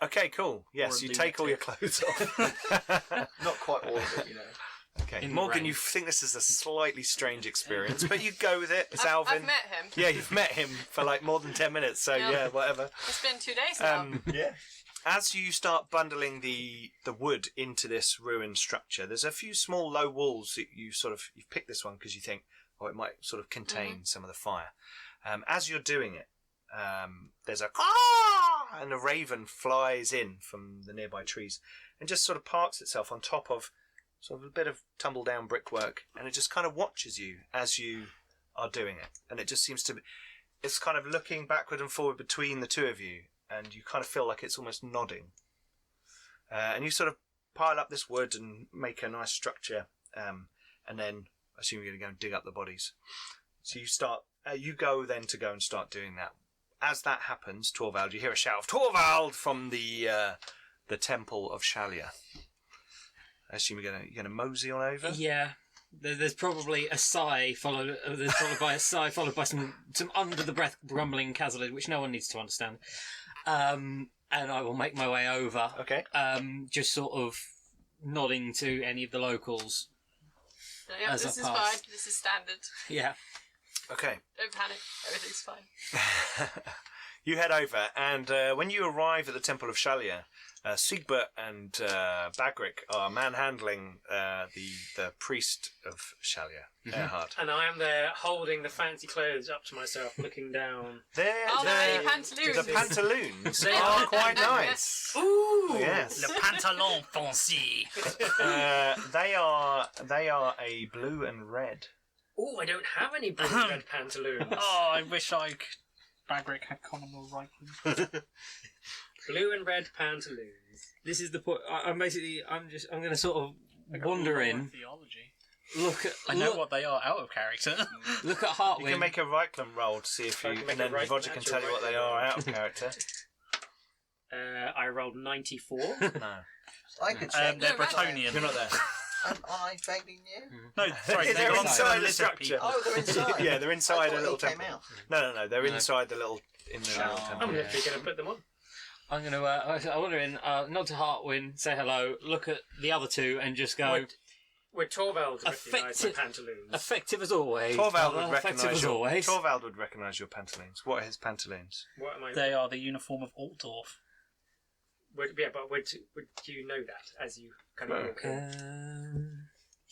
Okay, cool. Yes, Or a you take all your lunatic. clothes off. Not quite all of it, you know. Okay, In the Morgan, rain. you think this is a slightly strange experience, but you go with it. It's I've Alvin. met him. Yeah, you've met him for like more than 10 minutes, so Yeah. yeah, whatever. It's been 2 days now. Yeah. As you start bundling the wood into this ruined structure, there's a few small low walls that you've picked this one because you think, it might sort of contain some of the fire. As you're doing it, there's a caw, and a raven flies in from the nearby trees and just sort of parks itself on top of sort of a bit of tumble down brickwork, and it just kind of watches you as you are doing it, and it just seems to be, it's kind of looking backward and forward between the two of you, and you kind of feel like it's almost nodding, and you sort of pile up this wood and make a nice structure, and then I assume you're going to go and dig up the bodies. So you go then to go and start doing that. As that happens, Torvald, you hear a shout of Torvald from the temple of Shalya. I assume you're going to mosey on over. Yeah. There's probably a sigh followed by a sigh followed by some under the breath grumbling Kazalid, which no one needs to understand. And I will make my way over. Okay. Just sort of nodding to any of the locals. Yeah, As this I is pass. fine. This is standard. Yeah. Okay. Don't panic. Everything's fine. You head over, and when you arrive at the temple of Shalya, Siegbert and Bagric are manhandling the priest of Shalya, Erhard. And I am there holding the fancy clothes up to myself, looking down. Oh, the pantaloons. The pantaloons They are are. quite nice. Ooh, Yes. le pantalon fancy. They are a blue and red. Oh, I don't have any blue and red pantaloons. Oh, I wish Bagric had common law rifles. Blue and red pantaloons. This is the point. I'm going to sort of wander in, Theology. look at. I know what they are out of character. Look at You Hartwin. can make a Reichland roll to see if I you, can make and a then Roger can tell you what they are out of character. I rolled 94. No, I could check. They're No, right. Bretonian. you're not there. Am I vaguely new? No, sorry, They're they belong to inside the the lizard structure. people. Oh, they're inside. Yeah, they're I inside thought a little he came temple. out. No, they're No. inside the little little I'm temple. literally going to put them on. I'm going to. I wander in, nod to Hartwin, say hello, look at the other two, and just go. Would Torvald recognise my Effective- pantaloons? Effective as always. Torvald brother, would effective recognise as your always. Torvald would recognise your pantaloons. What are his pantaloons? What am I? They are the uniform of Altdorf. Would you know that as you kind of No. walk in?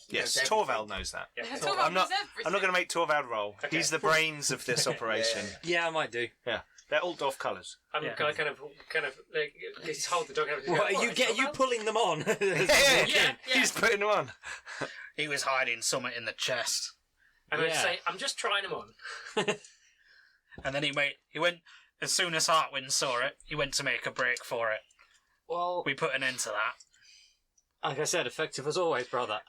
Yes, knows Torvald knows that. Yeah. Torvald I'm not. knows everything. I'm not going to make Torvald roll. Okay. He's the brains of this operation. Yeah, I might do. They're Altdorf colours. I'm Yeah. kind of like just hold the dog out. What are you pulling them on? Yeah. He's putting them on. He was hiding something in the chest. And I'd Yeah. say, I'm just trying them on. And then he went, as soon as Hartwin saw it, he went to make a break for it. Well, We put an end to that. like I said, effective as always, brother.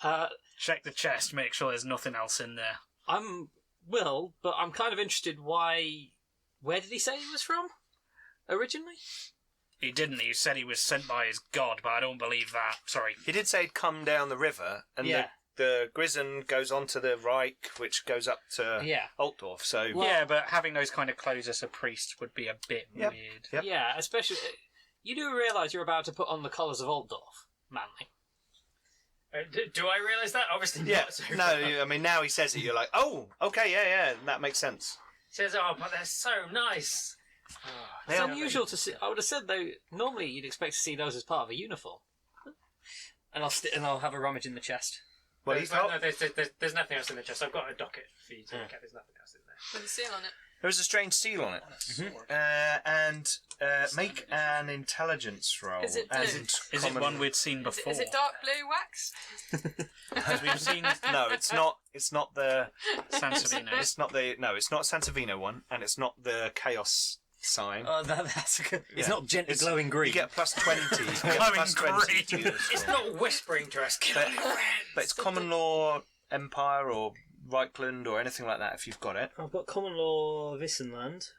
Check the chest, make sure there's nothing else in there. But I'm kind of interested why. Where did he say he was from? Originally? He didn't, he said he was sent by his god, but I don't believe that. Sorry. He did say he'd come down the river, and Yeah. the Grisen goes on to the Reich, which goes up to Yeah. Altdorf. So Well- yeah, but having those kind of clothes as a priest would be a bit Yep. weird. Yep. Yeah, especially. You do realise you're about to put on the colours of Altdorf, Manly. Do I realise that? Obviously yeah, not. So no, I mean now he says it, you're like, oh, okay, yeah, that makes sense. Says, oh, but they're so nice. It's unusual to see. I would have said though. Normally, you'd expect to see those as part of a uniform. And I'll have a rummage in the chest. Well, there's, he's not. no, there's nothing else in the chest. I've got a docket for you to look at. There's nothing else in there. With a seal on it. There was a strange seal on it. And make an intelligence roll. Is it blue? as in Is it one we'd seen Is before? it dark blue wax? Because we've seen No, it's not. It's not the. Sansevino. It's not the. No, it's not Santavino one, and it's not the Chaos sign. That's good. It's Yeah. not gently It's- glowing green. You get plus 20. You get Glowing plus 20 to green. your It's score. not whispering to us. But it's common law Empire or Reichland or anything like that if you've got it. I've got common law Vissenland.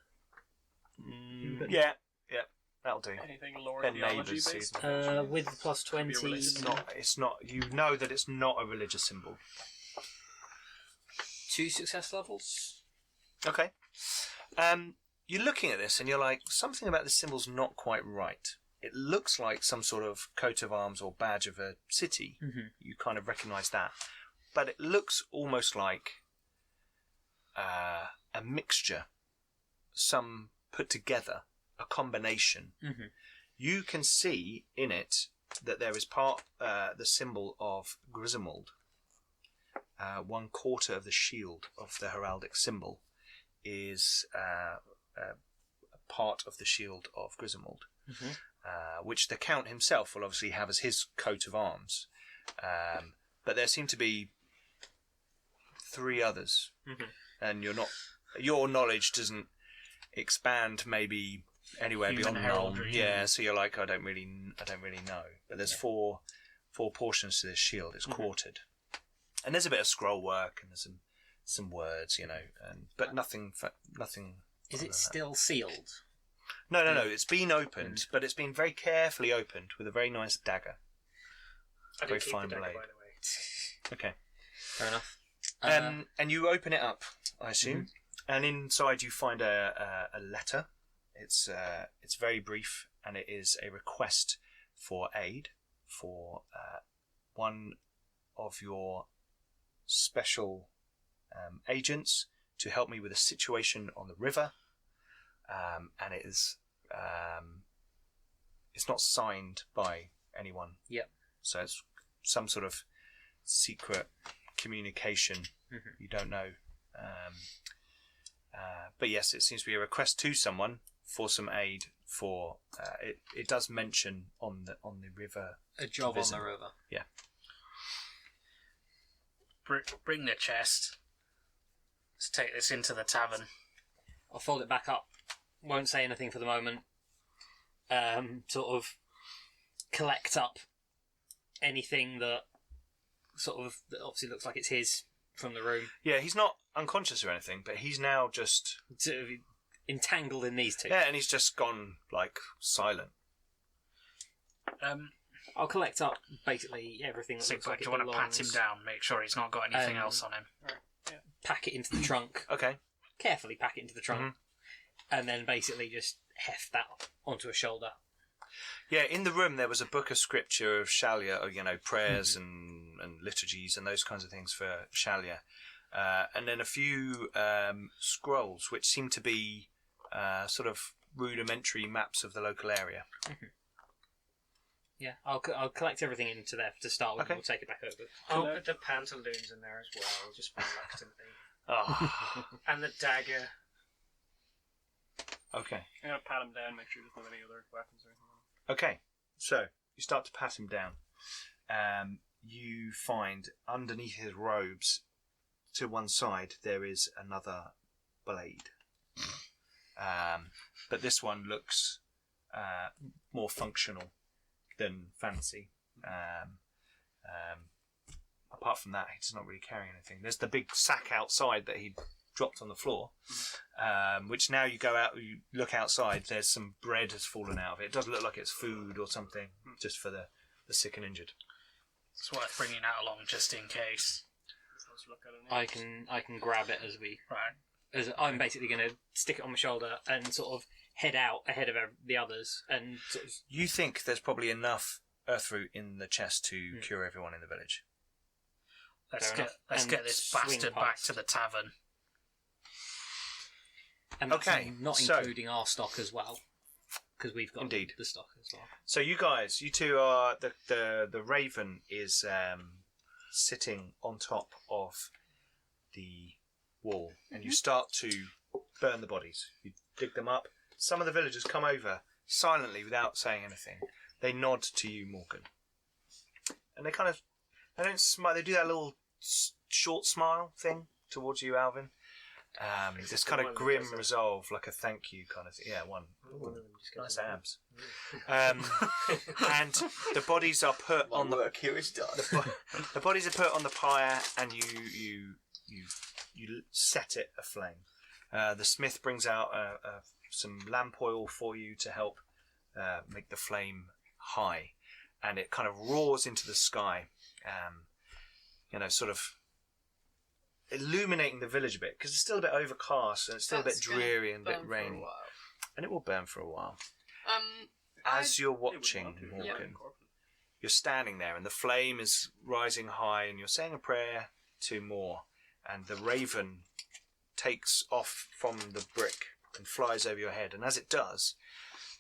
Yeah, that'll do. Anything lore Then theology neighbours based? With plus 20. It's not. You know that it's not a religious symbol. 2 success levels. Okay. You're looking at this and you're like, something about this symbol's not quite right. it looks like some sort of coat of arms or badge of a city. Mhm. You kind of recognise that, but it looks almost like a mixture, some put together, a combination. Mhm. You can see in it that there is part the symbol of Griswold. 1/4 of the shield of the heraldic symbol is part of the shield of Griswold, which the Count himself will obviously have as his coat of arms. But there seem to be 3 others, and your knowledge doesn't expand maybe anywhere Human beyond heraldry, Nuln. Yeah, so you're like, I don't really know. But there's 4 portions to this shield. It's quartered, and there's a bit of scroll work and there's some words, but nothing. Is it still sealed? No. It's been opened, but it's been very carefully opened with a very nice dagger. I Very did keep fine the dagger, blade. by the way. Okay. Fair enough. And you open it up, I assume, and inside you find a letter. It's very brief, and it is a request for aid for one of your special agents to help me with a situation on the river, and it is it's not signed by anyone. Yep. So it's some sort of secret communication. You don't know. But yes, it seems to be a request to someone for some aid. For it does mention on the river A job visit. on the river. Yeah. Bring the chest. Let's take this into the tavern. I'll fold it back up. Won't say anything for the moment. Sort of collect up anything that that obviously looks like it's his from the room. Yeah, he's not unconscious or anything, but he's now just Sort of entangled in these 2. and he's just gone like silent. I'll collect up basically everything that looks Sigmund, like do it you want to pat belongs, him down? Make sure he's not got anything Um, else on him. pack it into the trunk, Okay. carefully pack it into the trunk, and then basically just heft that onto a shoulder. Yeah, in the room there was a book of scripture of Shalya, or, prayers and liturgies and those kinds of things for Shalya. And then a few scrolls, which seem to be sort of rudimentary maps of the local area. Yeah, I'll collect everything into there to start with, Okay. and we'll take it back over. I'll put the pantaloons in there as well, just reluctantly. Oh, And the dagger. okay. I'm gonna pat him down, make sure he doesn't have any other weapons or anything. Okay, so you start to pat him down. You find underneath his robes, to one side, there is another blade. But this one looks more functional than fancy. Apart from that, he's not really carrying anything. There's the big sack outside that he dropped on the floor, which now you go out, you look outside, there's some bread has fallen out of it. It doesn't look like it's food or something, just for the sick and injured. It's worth bringing that along just in case. Let's look at it. I can grab it as Right. I'm basically going to stick it on my shoulder and sort of head out ahead of the others and sort of. You think there's probably enough earthroot in the chest to cure everyone in the village? Let's Fair get enough. let's And get this swing bastard back past. to the tavern. And that's Okay, not so- including our stock as well, because we've got Indeed. the stock as well. So you two are the raven is sitting on top of the wall, and you start to burn the bodies. You dig them up. Some of the villagers come over silently without saying anything. They nod to you, Morgan, and they don't smile. They do that little short smile thing towards you, Alvin. This kind of grim resolve, like a thank you kind of thing. Yeah, one. Nice abs. And the bodies are put on the work here is done. the bodies are put on the pyre, and you set it aflame. The smith brings out some lamp oil for you to help make the flame high, and it kind of roars into the sky, sort of illuminating the village a bit, because it's still a bit overcast and it's still a bit That's gonna dreary and a bit burn for a rainy, while. and it will burn for a while. as you're watching, Yeah, Morgan, you're standing there and the flame is rising high and you're saying a prayer to Moore, and the raven takes off from the brick and flies over your head, and as it does,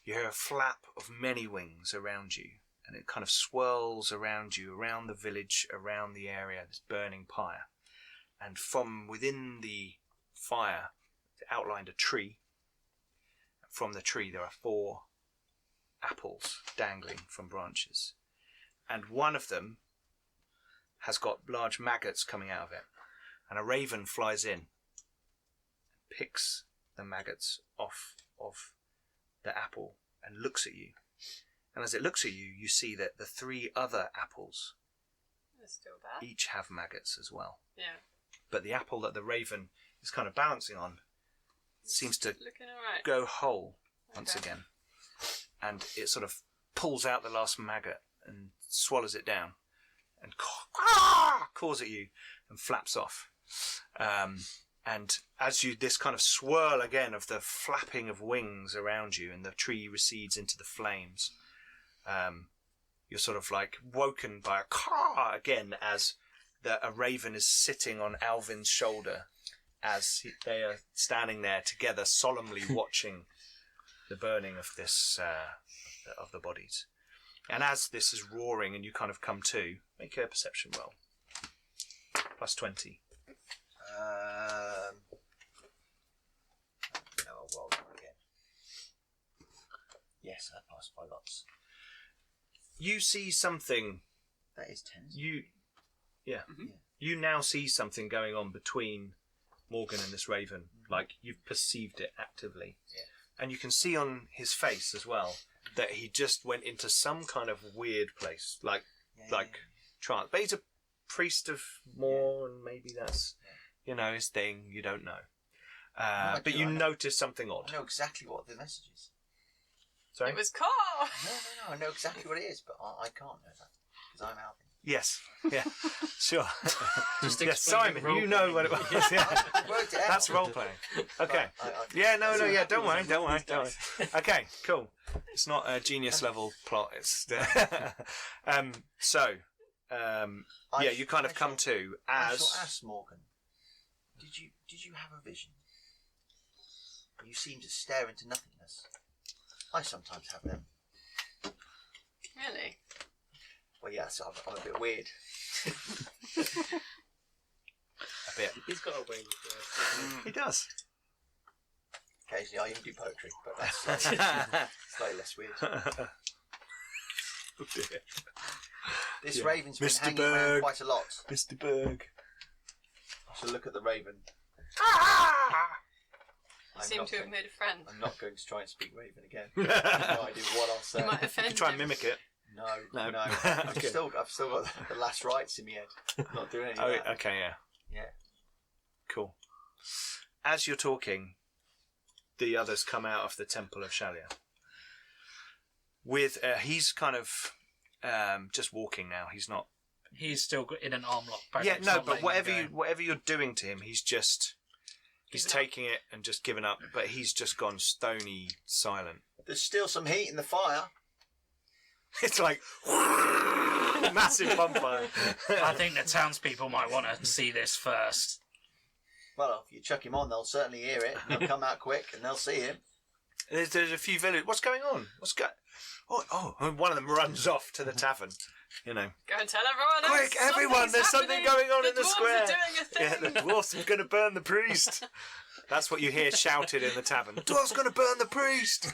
you hear a flap of many wings around you, and it kind of swirls around you, around the village, around the area, this burning pyre. And from within the fire, it outlined a tree. From the tree there are 4 apples dangling from branches, and one of them has got large maggots coming out of it, and a raven flies in and picks the maggots off of the apple and looks at you. And as it looks at you, you see that the 3 other apples That's still bad. each have maggots as well. Yeah. But the apple that the raven is kind of balancing on seems to Looking alright. go whole once Okay. again. And it sort of pulls out the last maggot and swallows it down and caws at you and flaps off. And as you, this kind of swirl again of the flapping of wings around you and the tree recedes into the flames, you're sort of like woken by a caw again as a raven is sitting on Alvin's shoulder as they are standing there together solemnly watching the burning of this of the bodies. And as this is roaring and you kind of come to, make a perception roll. Plus 20. No, I'll roll that again. Yes, I passed by lots. You see something. That is 10. You now see something going on between Morgan and this raven. Like you've perceived it actively. Yeah. And you can see on his face as well that he just went into some kind of weird place, like trance. But he's a priest of Moore, and maybe that's his thing. You don't know, but you notice something odd. I know exactly what the message is. Sorry. It was Carl! No, I know exactly what it is, but I can't know that because I'm Alvin. Yes. Yeah. Sure. Just Yes, explain Simon, the you know what it was. Yeah. I worked it out. That's role playing. Okay. Yeah. No. Yeah. Don't worry. Okay. Cool. It's not a genius level plot. It's yeah. You kind of come to I as. shall ask Morgan. Did you have a vision? You seem to stare into nothingness. I sometimes have them. Really? Well, yeah, so I'm a bit weird. A bit. He's got a way with words. He does. Occasionally, I even do poetry, but that's slightly less weird. Oh dear. This Yeah. raven's been Mr. hanging Berg. around quite a lot. Mr. Berg. I shall look at the raven. You seem to have made a friend. I'm not going to try and speak raven again. I have no idea what I'll say. You might You offend can try and him. mimic it. No. Okay. I've still got the last rites in my head. I'm not doing any Oh, of that. okay, yeah. Yeah. Cool. As you're talking, the others come out of the temple of Shalya. With he's kind of just walking now. He's not. He's still in an arm lock. Yeah, He's no, not but letting him go. whatever you're doing to him, he's taking it and just giving up. But he's just gone stony silent. There's still some heat in the fire. It's like massive bonfire. I think the townspeople might want to see this first. Well, if you chuck him on, they'll certainly hear it. And they'll come out quick and they'll see him. There's a few villagers. What's going on? Oh! And one of them runs off to the tavern. Go and tell everyone else. Quick, everyone! There's something going on in the dwarves square. Are doing a thing. Yeah, the dwarf's going to burn the priest. That's what you hear shouted in the tavern. The dwarf's going to burn the priest.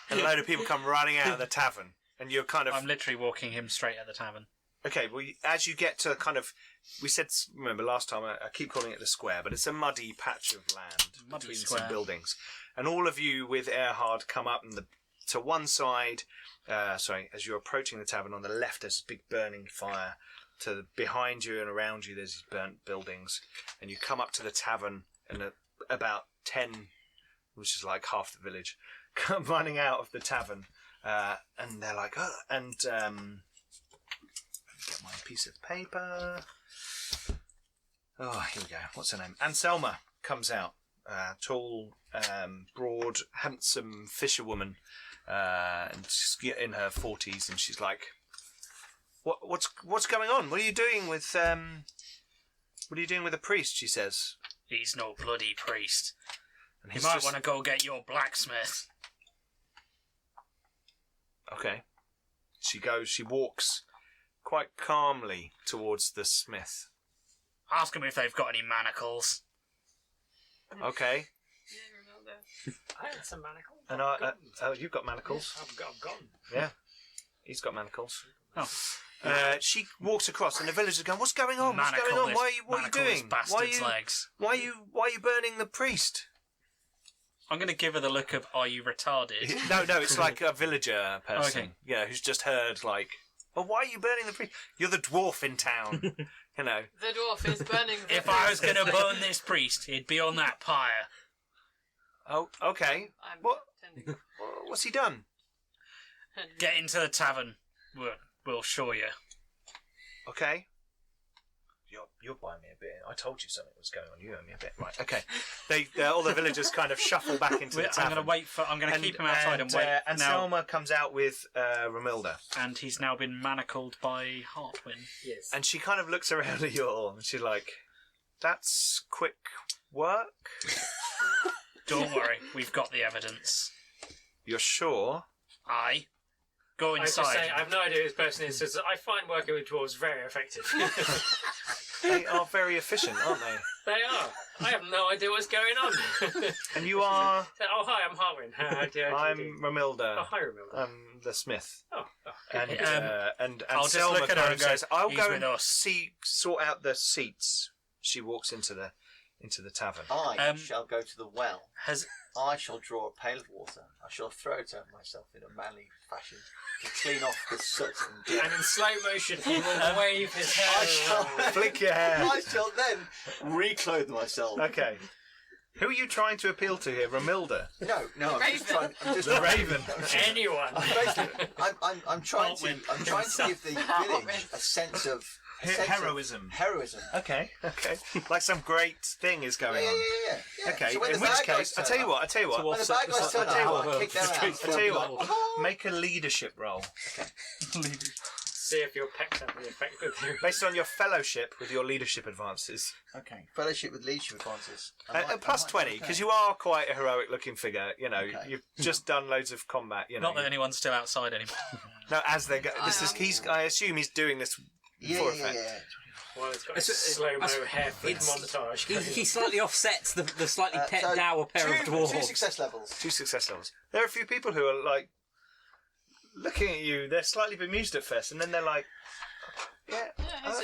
And a load of people come running out of the tavern, and you're kind of I'm literally walking him straight at the tavern. okay. Well, as you get to kind of, we said, remember last time I keep calling it the square, but it's a muddy patch of land Muddy between square. some buildings, and all of you with Erhard come up and to one side. As you're approaching the tavern, on the left there's a big burning fire. Behind you and around you there's these burnt buildings, and you come up to the tavern, and about 10, which is like half the village, come running out of the tavern, and they're like, oh, and let me get my piece of paper. Oh, here we go. What's her name? Anselma comes out, tall, broad, handsome fisherwoman, and she's in her 40s, and she's like, "What's going on? What are you doing with the priest?" She says. He's no bloody priest. And You might want to go get your blacksmith. Okay. She walks quite calmly towards the smith. Ask them if they've got any manacles. Okay. Yeah, Ronaldo. I had some manacles. And you've got manacles. I've got. Yeah. He's got manacles. Oh. She walks across, and the villagers are going, "What's going on? What's Manacle going on? this- What are you manacle this doing? bastard's legs. Why are you burning the priest?" I'm going to give her the look of, are you retarded? No, it's like a villager person. Okay. Yeah, who's just heard like, "Well, why are you burning the priest? You're the dwarf in town." You know. The dwarf is burning the If I was going to burn this priest, he'd be on that pyre. Oh, okay. I'm What? pretending. What's he done? Get into the tavern. We'll show you. Okay. You're buying me a beer. I told you something was going on. You owe me a bit. Right. Okay. All the villagers kind of shuffle back into the tavern. I'm going to keep him outside and wait. And now, Selma comes out with Romilda. and he's now been manacled by Heartwind. Yes. And she kind of looks around at you all, and she's like, "That's quick work." Don't worry, we've got the evidence. You're sure? Aye. Go I was just inside. saying, I have no idea who this person is. So I find working with dwarves very effective. They are very efficient, aren't they? They are. I have no idea what's going on. And you are? Oh, hi, I'm Harwin. How do you I'm do? Romilda. Oh, hi, Romilda. I'm the smith. Oh, And and I'll just Selma look at her kind and of goes, say, "I'll "He's go with and us." sort out the seats." She walks into the tavern. I shall go to the well. Has I shall draw a pail of water. I shall throw it over myself in a manly fashion to clean off the soot and dirt. And in slow motion, he will wave his hair I shall, around. Flick your hair. I shall then reclothe myself. Okay. Who are you trying to appeal to here? Romilda? No, I'm just trying. I'm just The Raven. Anyone. I'm trying to give the village a sense of Heroism. Heroism. Okay. Like some great thing is going on. Yeah. Okay, So when in the which bad guys case, I turn tell you up- what. When the bad guys turn up, I kick their ass. I tell you what. Make a leadership roll See if your pecs have any effect with you. based on your fellowship with your leadership advances. Okay. Fellowship with leadership advances. Plus 20, because you are quite a heroic-looking figure. You know, Okay. you've just done loads of combat. You know, not that anyone's still outside anymore. no, as they go. I assume he's doing this for effect. Yeah. Well, it's got a slow-mo hair flick montage. He slightly offsets the slightly So dour pair of dwarves. Two success levels. 2 success levels. There are a few people who are like looking at you. They're slightly bemused at first, and then they're like,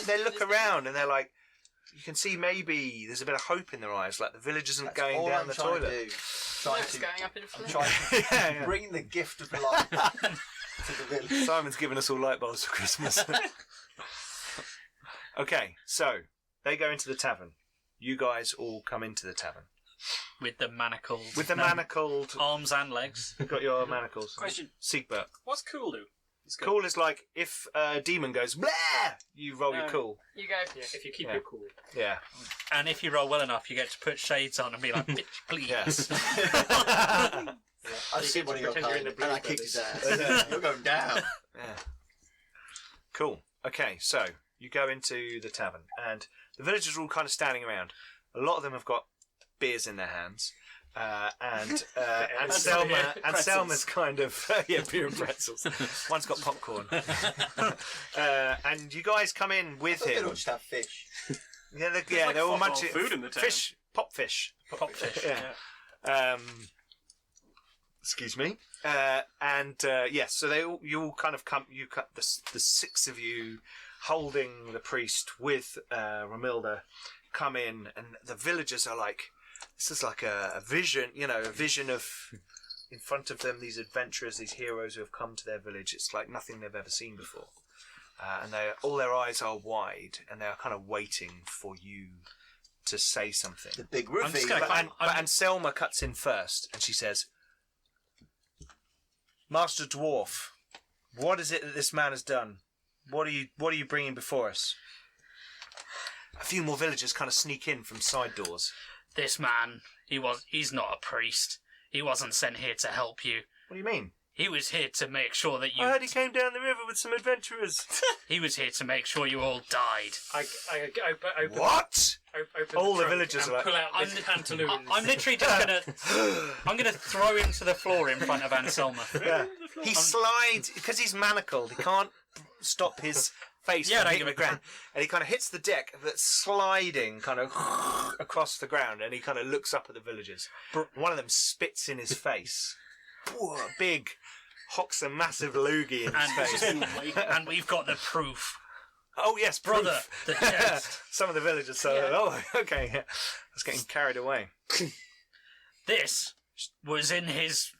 they look around and they're like, you can see maybe there's a bit of hope in their eyes, like the village isn't going all down I'm the trying toilet. To do. Trying It's to, going up in I'm flames. trying to Yeah. bring the gift of life to the village. Simon's given us all light bulbs for Christmas. Okay, so they go into the tavern. You guys all come into the tavern With the manacled. with the manacled. arms and legs. You've got your manacles. Question. Siegbert. What's cool do? It's good. Cool is like if a demon goes blah, you roll your No. cool. You go. Yeah, if you keep Yeah. it cool. Yeah. And if you roll well enough, you get to put shades on and be like, bitch, please. Yes. I've seen one of your Pretend you're in kind, the and I Blues kicked his Brothers. ass. You're going down. Yeah. Cool. Okay, so you go into the tavern, and the villagers are all kind of standing around. A lot of them have got beers in their hands, and Selma's kind of beer and pretzels. One's got popcorn, and you guys come in with They him. don't just have fish. Yeah, like they're all fuck all munching food in the town. fish, pop fish. Pop fish. Yeah. Excuse me. Yes, so you all kind of come. You cut the 6 of you holding the priest with Romilda come in, and the villagers are like, this is like a vision, a vision of in front of them these adventurers, these heroes who have come to their village. It's like nothing they've ever seen before, and all their eyes are wide, and they are kind of waiting for you to say something. The big I'm just reveal. gonna- And Selma cuts in first, and she says, "Master Dwarf, what is it that this man has done? What are you bringing before us?" A few more villagers kind of sneak in from side doors. This man, he's not a priest. He wasn't sent here to help you. What do you mean? He was here to make sure that you... I heard he came down the river with some adventurers. He was here to make sure you all died. I open, What? open All the trunk villagers and are like, pull out this pantaloons. I'm literally just gonna... I'm gonna throw him to the floor in front of Anselma. Yeah. He slides, because he's manacled, he can't stop his face Yeah, from don't hitting the give a ground. And he kind of hits the deck, that's sliding kind of across the ground, and he kind of looks up at the villagers. One of them spits in his face. Whoa, big, hocks a massive loogie in his face. And we've got the proof. Oh yes, proof. Brother, the chest. Some of the villagers say, "Oh, okay." I was getting carried away. This was in his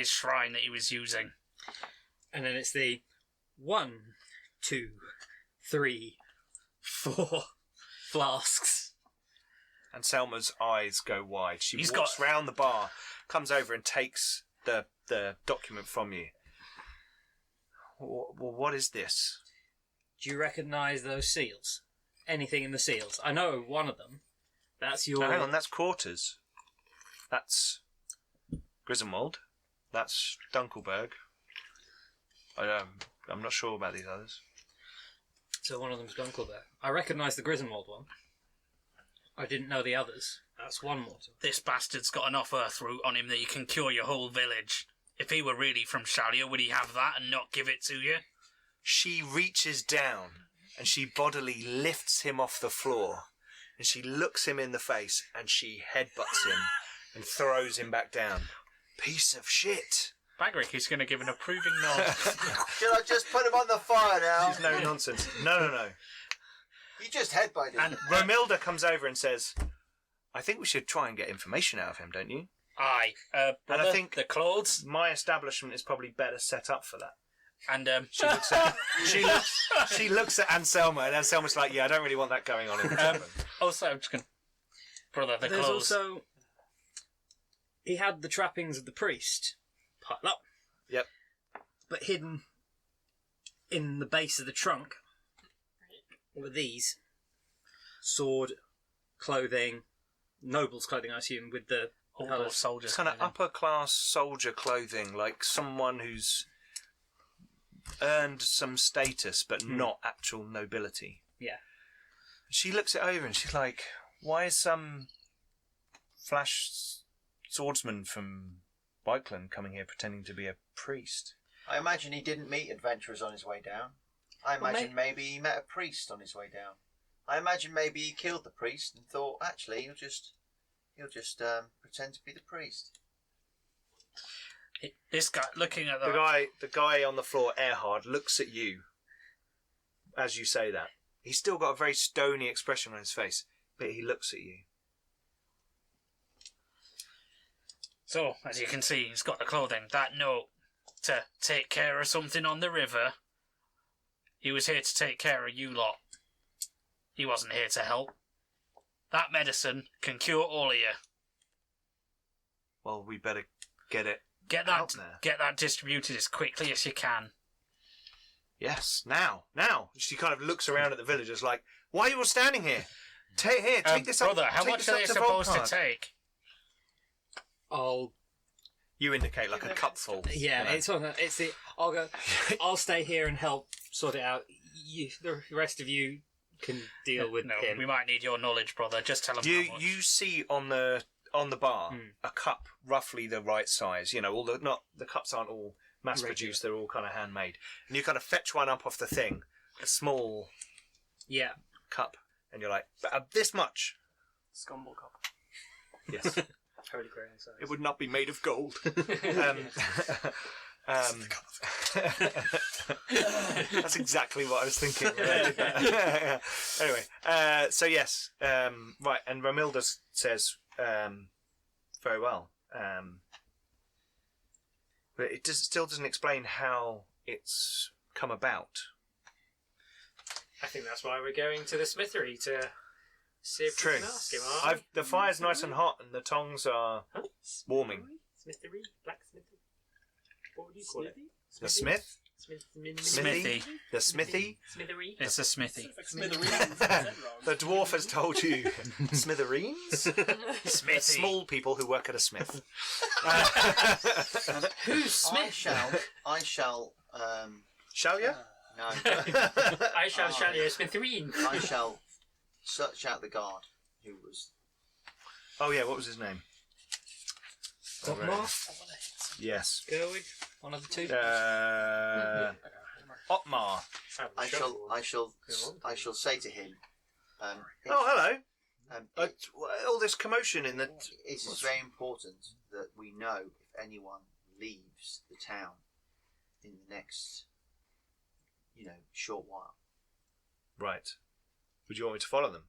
shrine that he was using. And then it's the 1, 2, 3, 4 flasks. And Selma's eyes go wide. She He's walks round the bar, comes over and takes the document from you. Well, what is this? Do you recognise those seals? Anything in the seals? I know one of them. That's your... No, hang on, that's Quarters. That's Griswold. That's Dunkelberg. I'm not sure about these others. So one of them's Dunkelberg. I recognise the Griswold one. I didn't know the others. That's one mortal. This bastard's got enough earth root on him that he can cure your whole village. If he were really from Shalya, would he have that and not give it to you? She reaches down and she bodily lifts him off the floor. And she looks him in the face and she headbutts him and throws him back down. Piece of shit. Bagrick is going to give an approving nod. Should I just put him on the fire now? There's no nonsense. No. You just headbutted him. And Romilda comes over and says, I think we should try and get information out of him, don't you? Aye. Brother, I think the clothes. my establishment is probably better set up for that. And She looks at Anselma, and Anselma's like, yeah, I don't really want that going on in the tavern. also, I'm just going to... Brother, the There's clothes. also... He had the trappings of the priest piled up. Yep. But hidden in the base of the trunk were these. Sword, clothing, noble's clothing, I assume, with the All colours. those soldiers. It's kind of upper class soldier clothing, like someone who's earned some status but not actual nobility. Yeah. She looks it over and she's like, why is some flash swordsman from Bykeland coming here pretending to be a priest? I imagine he didn't meet adventurers on his way down. I imagine maybe he met a priest on his way down. I imagine maybe he killed the priest and thought, actually, he'll just pretend to be the priest. This guy, looking at The guy on the floor, Erhard, looks at you as you say that. He's still got a very stony expression on his face, but he looks at you. So, as you can see, he's got the clothing. That note to take care of something on the river. He was here to take care of you lot. He wasn't here to help. That medicine can cure all of you. Well, we better get it Get out that there. get that distributed as quickly as you can. Yes, now. She kind of looks around at the villagers like, why are you all standing here? Take this up. Brother, how take much this are up they to supposed Volkard. to take? You indicate like a cupful. Yeah, you know. it's the. I'll stay here and help sort it out. The rest of you can deal with No, him. we might need your knowledge, brother. Just tell him how much. You see on the bar a cup roughly the right size. You know, all the cups aren't all mass produced; they're all kind of handmade. And you kind of fetch one up off the thing, a small cup, and you're like, this much. Scumble cup. Yes. Holy Grail size. It would not be made of gold. That's exactly what I was thinking when I did that. Anyway, so yes, right, and Romilda says, very well, but it still doesn't explain how it's come about. I think that's why we're going to the smithery to see if we can ask him. The fire's nice and hot, and the tongs are warming. Smithery? Blacksmithy? What would you call it? The smith? Smithy. The smithy. Smithery. It's a smithy. It's like smithereens. I said wrong. The dwarf has told you. Smithereens? Smithy. Small people who work at a smith. Who's I shall. Shallya? No. I shall Shalya Smithereen. I shall search out the guard who was. Oh yeah, what was his name? Otmar? Yes. Gerwig? One of the two? Otmar. I shall say to him. Oh, hello. It All this commotion in the... is very important that we know if anyone leaves the town in the next, short while. Right. Would you want me to follow them?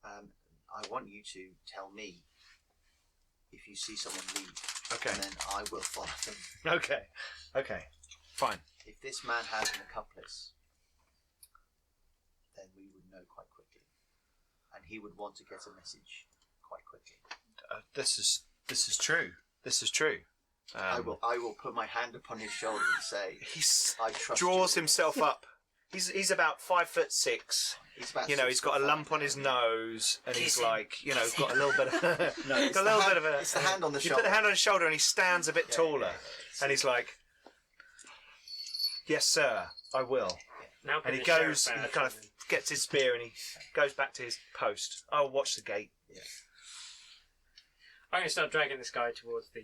I want you to tell me if you see someone leave, Okay. and then I will follow them. Okay. Fine. If this man has an accomplice, then we would know quite quickly, and he would want to get a message quite quickly. This is true. This is true. I will put my hand upon his shoulder and say, He I trust draws you. himself up. He's about 5'6". He's about He's got a lump on his nose, and he's like, got a little bit of It's got a the little hand- bit of a. it's the hand on the You shoulder. put the hand on his shoulder, and he stands a bit taller, and he's like, "Yes, sir, I will." Now And he the goes, sheriff and he badge kind of on him. gets his spear, and he goes back to his post. I'll watch the gate. I'm going to start dragging this guy towards the.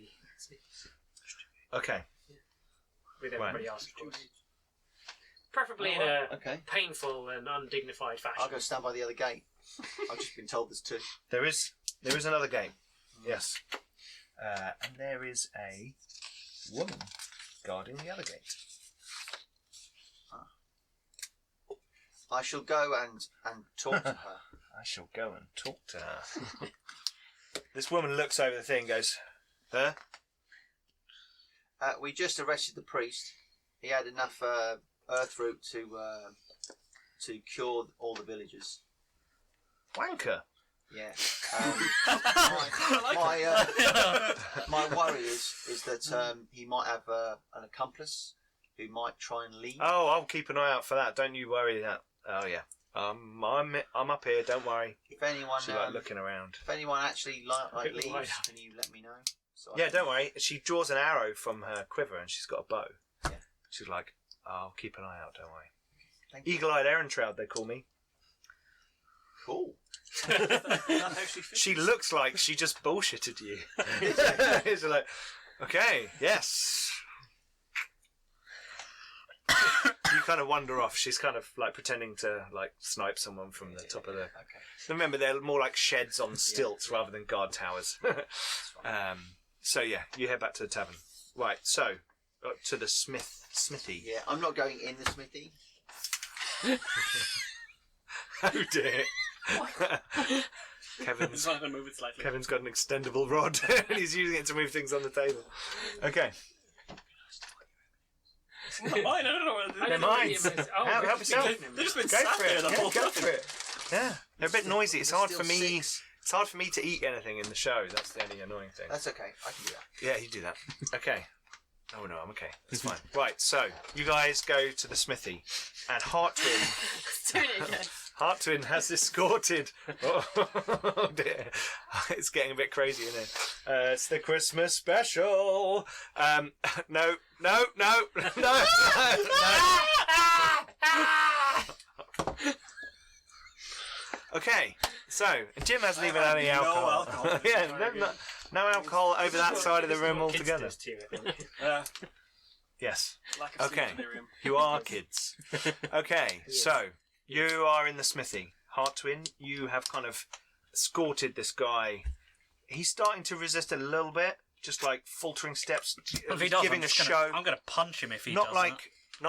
Okay. With everybody else, of course. Preferably in a painful and undignified fashion. I'll go stand by the other gate. I've just been told there's two. There is another gate. Yes. And there is a woman guarding the other gate. I shall go and talk to her. I shall go and talk to her. This woman looks over the thing and goes, "Huh?" We just arrested the priest. He had enough earth root to cure all the villagers. Wanker. Yeah. My worry is that he might have an accomplice who might try and leave. Oh, I'll keep an eye out for that. Don't you worry that. Oh yeah. I'm up here. Don't worry. If anyone, She's like looking around. if anyone actually Bit leaves, wide. can you let me know? So I Yeah, can- don't worry. She draws an arrow from her quiver and she's got a bow. Yeah. She's like, I'll keep an eye out. Don't worry. Thank you. Eagle-eyed Ehrentraud, they call me. Cool. Not how she feels. She looks like she just bullshitted you. She's like, okay, yes. You kind of wander off. She's kind of like pretending to like snipe someone from the top of the. Okay. Remember, they're more like sheds on stilts rather than guard towers. So yeah, you head back to the tavern. Right. So to the smithy. Yeah, I'm not going in the smithy. Oh dear. I'm just going to move it slightly. Kevin's got an extendable rod and he's using it to move things on the table. Okay. I don't know what They're don't know mine. what it is. Oh, Help we've yourself. just been They've just been Go sat for there it. the Yeah, whole go time. for it. Yeah, they're a bit noisy. It's hard for Still me. 6. It's hard for me to eat anything in the show. That's the only annoying thing. That's okay. I can do that. Yeah, you do that. Okay. Oh no, I'm okay. That's fine. Right, so you guys go to the smithy, and Heartwin. Doing it again. Heartwin has escorted. Oh dear, it's getting a bit crazy, isn't it? It's the Christmas special. No. Okay, so Jim hasn't even had any No alcohol. alcohol. Yeah, no alcohol over that side of the room What kids altogether. does to you, I think. Yes, Lack of Okay. sleep delirium. you are kids. Okay, so you are in the smithy. Heartwin, you have kind of escorted this guy. He's starting to resist a little bit, just like faltering steps, If he does, giving a show. I'm going to punch him if he Not does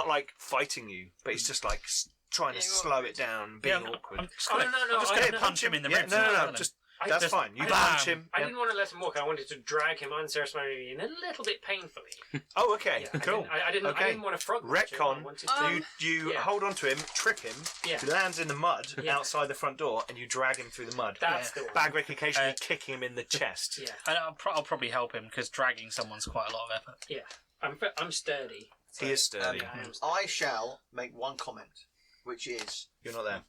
like fighting you, but he's just like trying to Being slow awkward. it down, that. being Yeah, awkward. I'm just Oh, going no, to I- punch him in the Yeah, ribs. no, just I that's just- fine. You I- punch him. I yeah. didn't want to let him walk. I wanted to drag him unceremoniously and a little bit painfully. Oh, okay, Yeah, cool. I didn't Okay. want to frog punch him. I Retcon. wanted to- You Yeah. hold on to him, trip him. Yeah. He lands in the mud Yeah. outside the front door, and you drag him through the mud. That's the one. Bagrick occasionally kicking him in the chest. Yeah, And I'll probably help him because dragging someone's quite a lot of effort. yeah. I'm sturdy. He is sturdy. I shall make one comment, which is You're not there.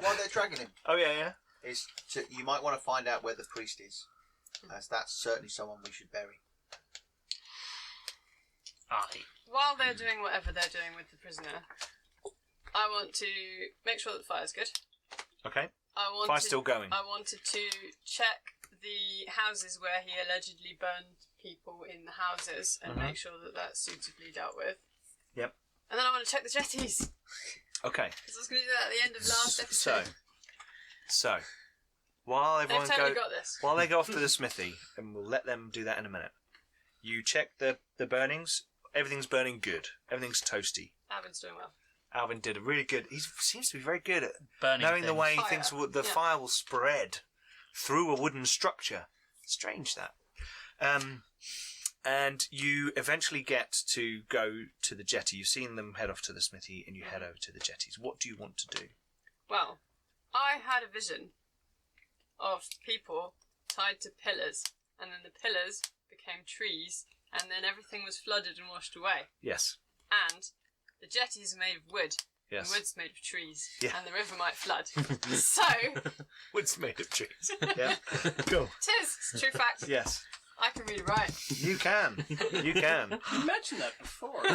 while they're dragging him, Oh yeah. you might want to find out where the priest is, as that's certainly someone we should bury. Aye. While they're doing whatever they're doing with the prisoner, I want to make sure that the fire's good. Okay. I Fire's still going. I wanted to check the houses where he allegedly burned people in the houses and make sure that that's suitably dealt with. Yep. And then I want to check the jetties. Okay. Because I was going to do that at the end of last episode. So, while everyone They've totally got this. while they go off to the smithy, and we'll let them do that in a minute. You check the burnings. Everything's burning good. Everything's toasty. Alvin's doing well. Alvin did a really good. He seems to be very good at Burning knowing the things. way Fire. things the Yeah. fire will spread through a wooden structure. Strange that. And you eventually get to go to the jetty. You've seen them head off to the smithy, and you head over to the jetties. What do you want to do? Well, I had a vision of people tied to pillars, and then the pillars became trees, and then everything was flooded and washed away. Yes. And the jetties are made of wood. Yes. And wood's made of trees. Yeah. And the river might flood. So, Wood's made of trees. Yeah. Cool. it's a true fact. Yes. I can read and write. You can. You can. You mentioned that before.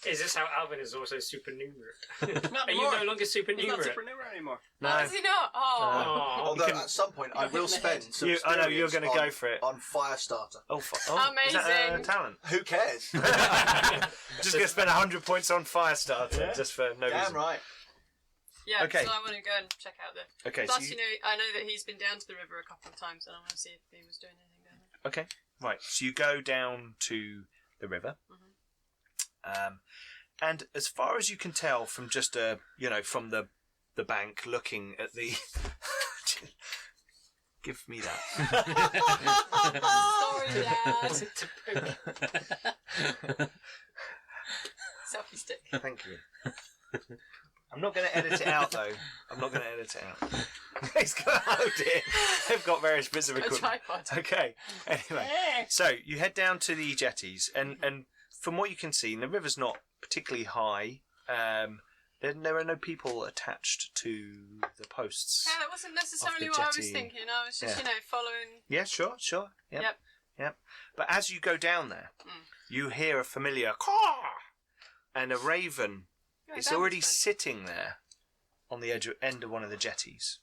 Is this how Alvin is also supernumerate? Not Are you anymore. no longer He's not supernumerate? supernumerate anymore. No. Oh, is he not? Oh. Oh. Although can- at some point I will spend some I know you're experience going to go for it. on Firestarter. Oh, is that Amazing. talent? Who cares? Just going to spend 100 points on Firestarter just for no Damn reason. right. Yeah, Okay. so I want to go and check out the... Okay, Plus, so you know, I know that he's been down to the river a couple of times, and I want to see if he was doing anything down there. okay, right. So you go down to the river, and as far as you can tell from just from the bank looking at the. Give me that. Sorry, Dad. Selfie stick. Thank you. I'm not going to edit it out, though. I'm not going to edit it out. He's got, oh dear. They've got various bits of A equipment. tripod. Okay. Anyway, so you head down to the jetties, and from what you can see, the river's not particularly high. There are no people attached to the posts. Yeah, that wasn't necessarily the what I was jetty. thinking. I was just, Yeah. following... Yeah, sure. Yep. But as you go down there, you hear a familiar caw, and a raven Yeah, is that was already fun. sitting there on the end of one of the jetties,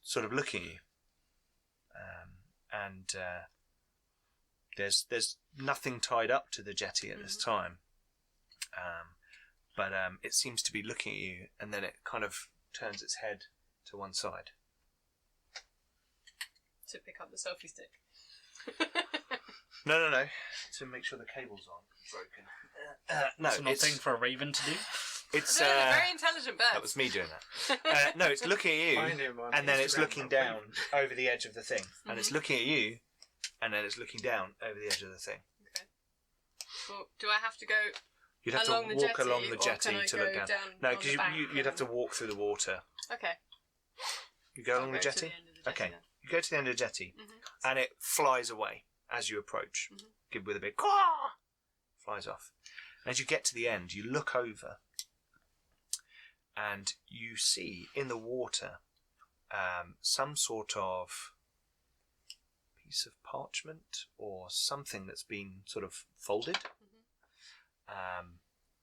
sort of looking at you. And there's nothing tied up to the jetty at this time, but it seems to be looking at you, and then it kind of turns its head to one side. To pick up the selfie stick. No. To make sure the cable's on broken. No, It's not thing for a raven to do. it's They're a very intelligent bird. that was me doing that. No, it's looking at Find you, him on and then it's Instagram. looking down over the edge of the thing, and it's looking at you, and then it's looking down over the edge of the thing. Okay. Well, do I have to go You'd have along to the walk jetty, along the or jetty can I to go look down. No, on because the bank you'd have to walk through the water. Okay. You go I'll along the go to jetty. the end of the jetty Okay. then. You go to the end of the jetty, Mhm. and it flies away as you approach. Mhm. Give with a big caw, flies off. And as you get to the end, you look over, and you see in the water some sort of piece of parchment or something that's been sort of folded,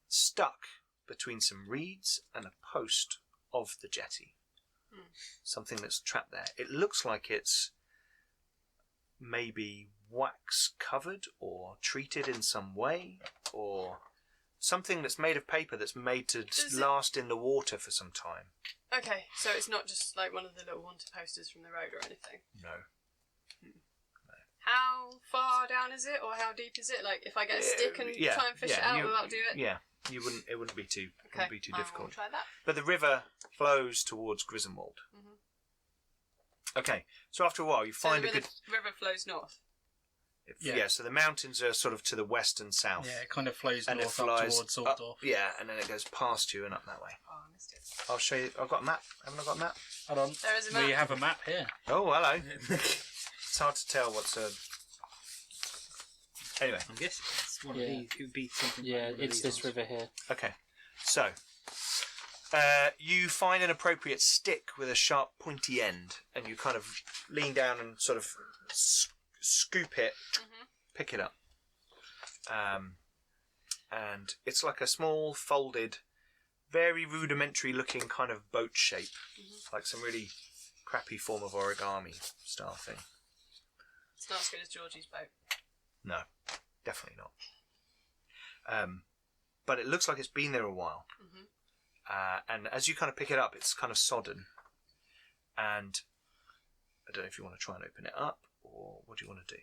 stuck between some reeds and a post of the jetty. Something that's trapped there. It looks like it's maybe wax covered or treated in some way, or something that's made of paper that's made to Does it- last in the water for some time. Okay, so it's not just like one of the little wanted posters from the road or anything. No. How far down is it, or how deep is it? Like, if I get a stick and try and fish it out, will that do it? Yeah, it wouldn't be too Okay, I will difficult. try that. But the river flows towards Griswold. Mhm. Okay, so after a while you find so a the good. river flows north. Yeah, so the mountains are sort of to the west and south. Yeah, it kind of flows And it north up flies towards up, Altdorf. yeah, and then it goes past you and up that way. Oh, I missed it. I'll show you. I've got a map. Haven't I got a map? Hold on. There is a map. We have a map here. Oh, hello. It's hard to tell what's a. Anyway, I guess it's one Yeah. of these. It would be something. Yeah, like one of it's these this ones. river here. Okay, so you find an appropriate stick with a sharp, pointy end, and you kind of lean down and sort of scoop it, pick it up, and it's like a small, folded, very rudimentary-looking kind of boat shape, like some really crappy form of origami style thing. It's not as good as Georgie's boat. No, definitely not. But it looks like it's been there a while. And as you kind of pick it up, it's kind of sodden. And I don't know if you want to try and open it up, or what do you want to do?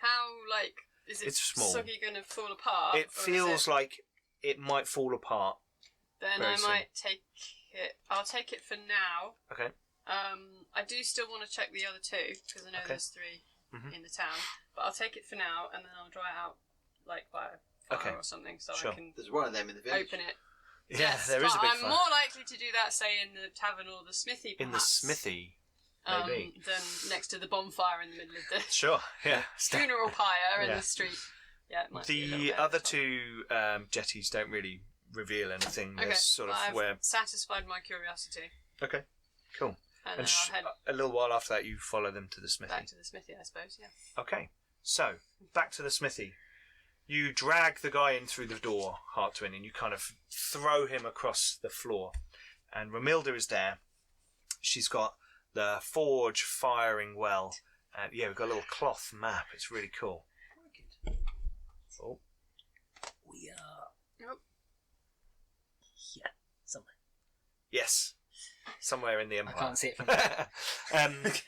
How, like, is it It's small. soggy going to fall apart? It feels like it might fall apart. Then very I soon. might take it. I'll take it for now. Okay. I do still want to check the other two, because I know Okay. there's 3 Mhm. in the town. But I'll take it for now, and then I'll dry it out, like, by a fire Okay. or something, so Sure. I can There's one of them in the village. open it. Yeah, Yes, there is but a big I'm fire. more likely to do that, say, in the tavern or the smithy, perhaps. In the smithy, maybe. Than next to the bonfire in the middle of the Sure, yeah. funeral pyre in Yeah. the street. Yeah, it might be a little The bit other fun. two jetties don't really reveal anything. Okay, There's sort of well, I've where... satisfied my curiosity, Okay, cool. and And then I'll head a little while after that, you follow them to the smithy. back to the smithy, I suppose. Yeah. Okay, so back to the smithy. You drag the guy in through the door, Hartwin, and you kind of throw him across the floor. And Romilda is there. She's got the forge firing well. And yeah, we've got a little cloth map. It's really cool. Oh, We are. Nope. Yeah, somewhere. yes. Somewhere in the I Empire. can't see it from here.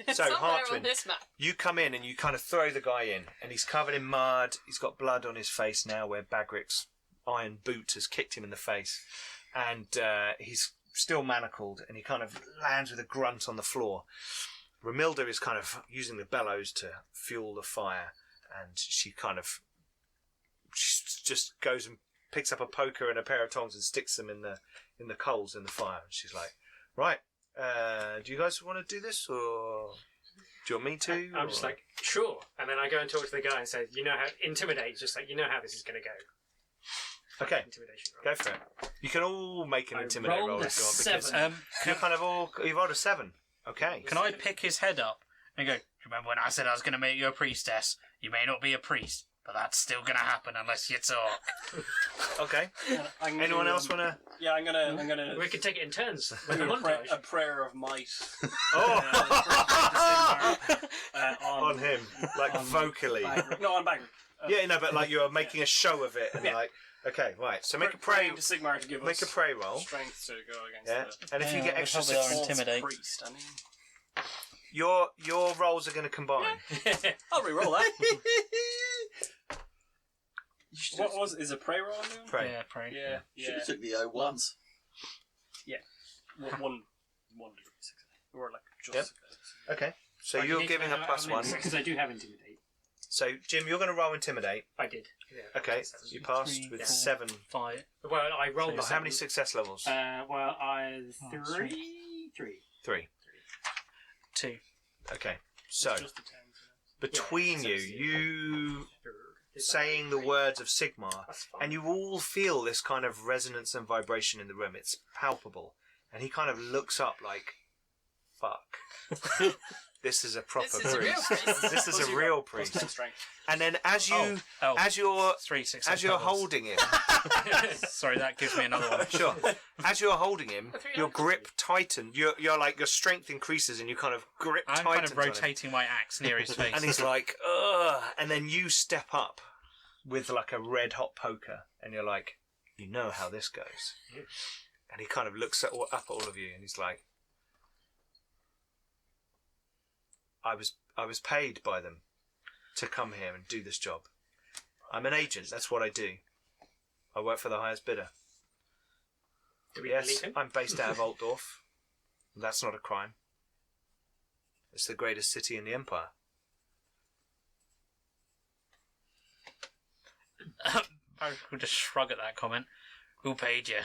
So, Somewhere on Hartwin, this map. you come in and you kind of throw the guy in, and he's covered in mud. He's got blood on his face now, where Bagrick's iron boot has kicked him in the face, and he's still manacled, and he kind of lands with a grunt on the floor. Romilda is kind of using the bellows to fuel the fire, and she just goes and picks up a poker and a pair of tongs and sticks them in the coals in the fire. And she's like, "Right, do you guys want to do this, or do you want me to?" I'm just or- like, sure. And then I go and talk to the guy and say, you know how, intimidate, just like, you know how this is going to go. Okay, Intimidation roll. go for it. You can all make an I intimidate rolled roll a if you want, because 7. you're kind of all. You've rolled a 7. Okay. Can I pick his head up and go, remember when I said I was going to make you a priestess? You may not be a priest, but that's still going to happen unless you talk. Okay. I'm Anyone gonna, else want to? Yeah, I'm gonna We could take it in turns. Like a do montage. a prayer of might. Oh, On on him, like on vocally. Bagrick. No, on Bagrick. Yeah, no, but like you're making a show of it, and Yeah. like, okay, right. So make a pray, Praying to Sigmar to give make a us pray roll. strength to go against Yeah, the and if you get extra probably are success, intimidate. priest. I mean, your rolls are going to combine. I'll re-roll that. What was is a pray roll I'm doing? Pray. Yeah, pray. Yeah, Should yeah. have took the 01s. One degree success. Or like just Yep. success. Okay. So you're giving a +1. Because I do have intimidate. So Jim, you're going to roll intimidate. I did. Yeah. Okay, you passed 3, with 4, 7. 5. Well, I rolled Oh, a how many 7. success levels? Well, I Oh, 3. 3. 2. Okay. So It's just a 10. between Yeah, you, so it's- you Is that saying the right? words of Sigmar, That's fine. and you all feel this kind of resonance and vibration in the room. It's palpable, and he kind of looks up like, "Fuck, this is a proper This is a real priest. priest." This is a real priest." +10 strength. And then as you, Oh, as you're, 3 success as you're levels. holding him, Sorry, that gives me another one. sure, as you're holding him, A 3 your levels. grip tightens. You're like your strength increases, and you kind of grip I'm tightens kind of on him. rotating my axe near his face. And he's like, ugh. And then you step up with like a red hot poker, and you're like, you know how this goes. And he kind of looks up at all of you, and he's like, I was paid by them to come here and do this job. I'm an agent. That's what I do. I work for the highest bidder. Do we Yes, believe him? I'm based out of Altdorf. That's not a crime. It's the greatest city in the Empire. I would just shrug at that comment. Who paid you?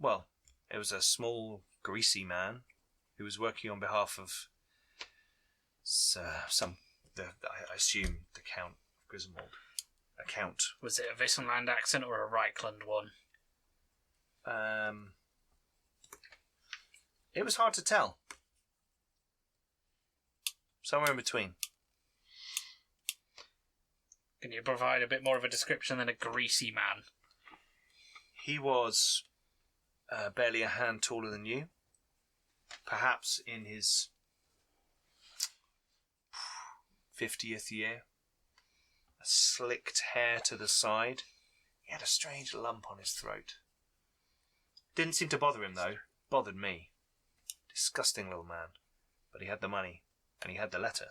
Well, it was a small, greasy man who was working on behalf of I assume, the Count of Griswold. account. Was it a Vissenland accent or a Reichland one? It was hard to tell. Somewhere in between. Can you provide a bit more of a description than a greasy man? He was barely a hand taller than you. Perhaps in his 50th year. A slicked hair to the side. He had a strange lump on his throat. Didn't seem to bother him, though. Bothered me. Disgusting little man. But he had the money, and he had the letter.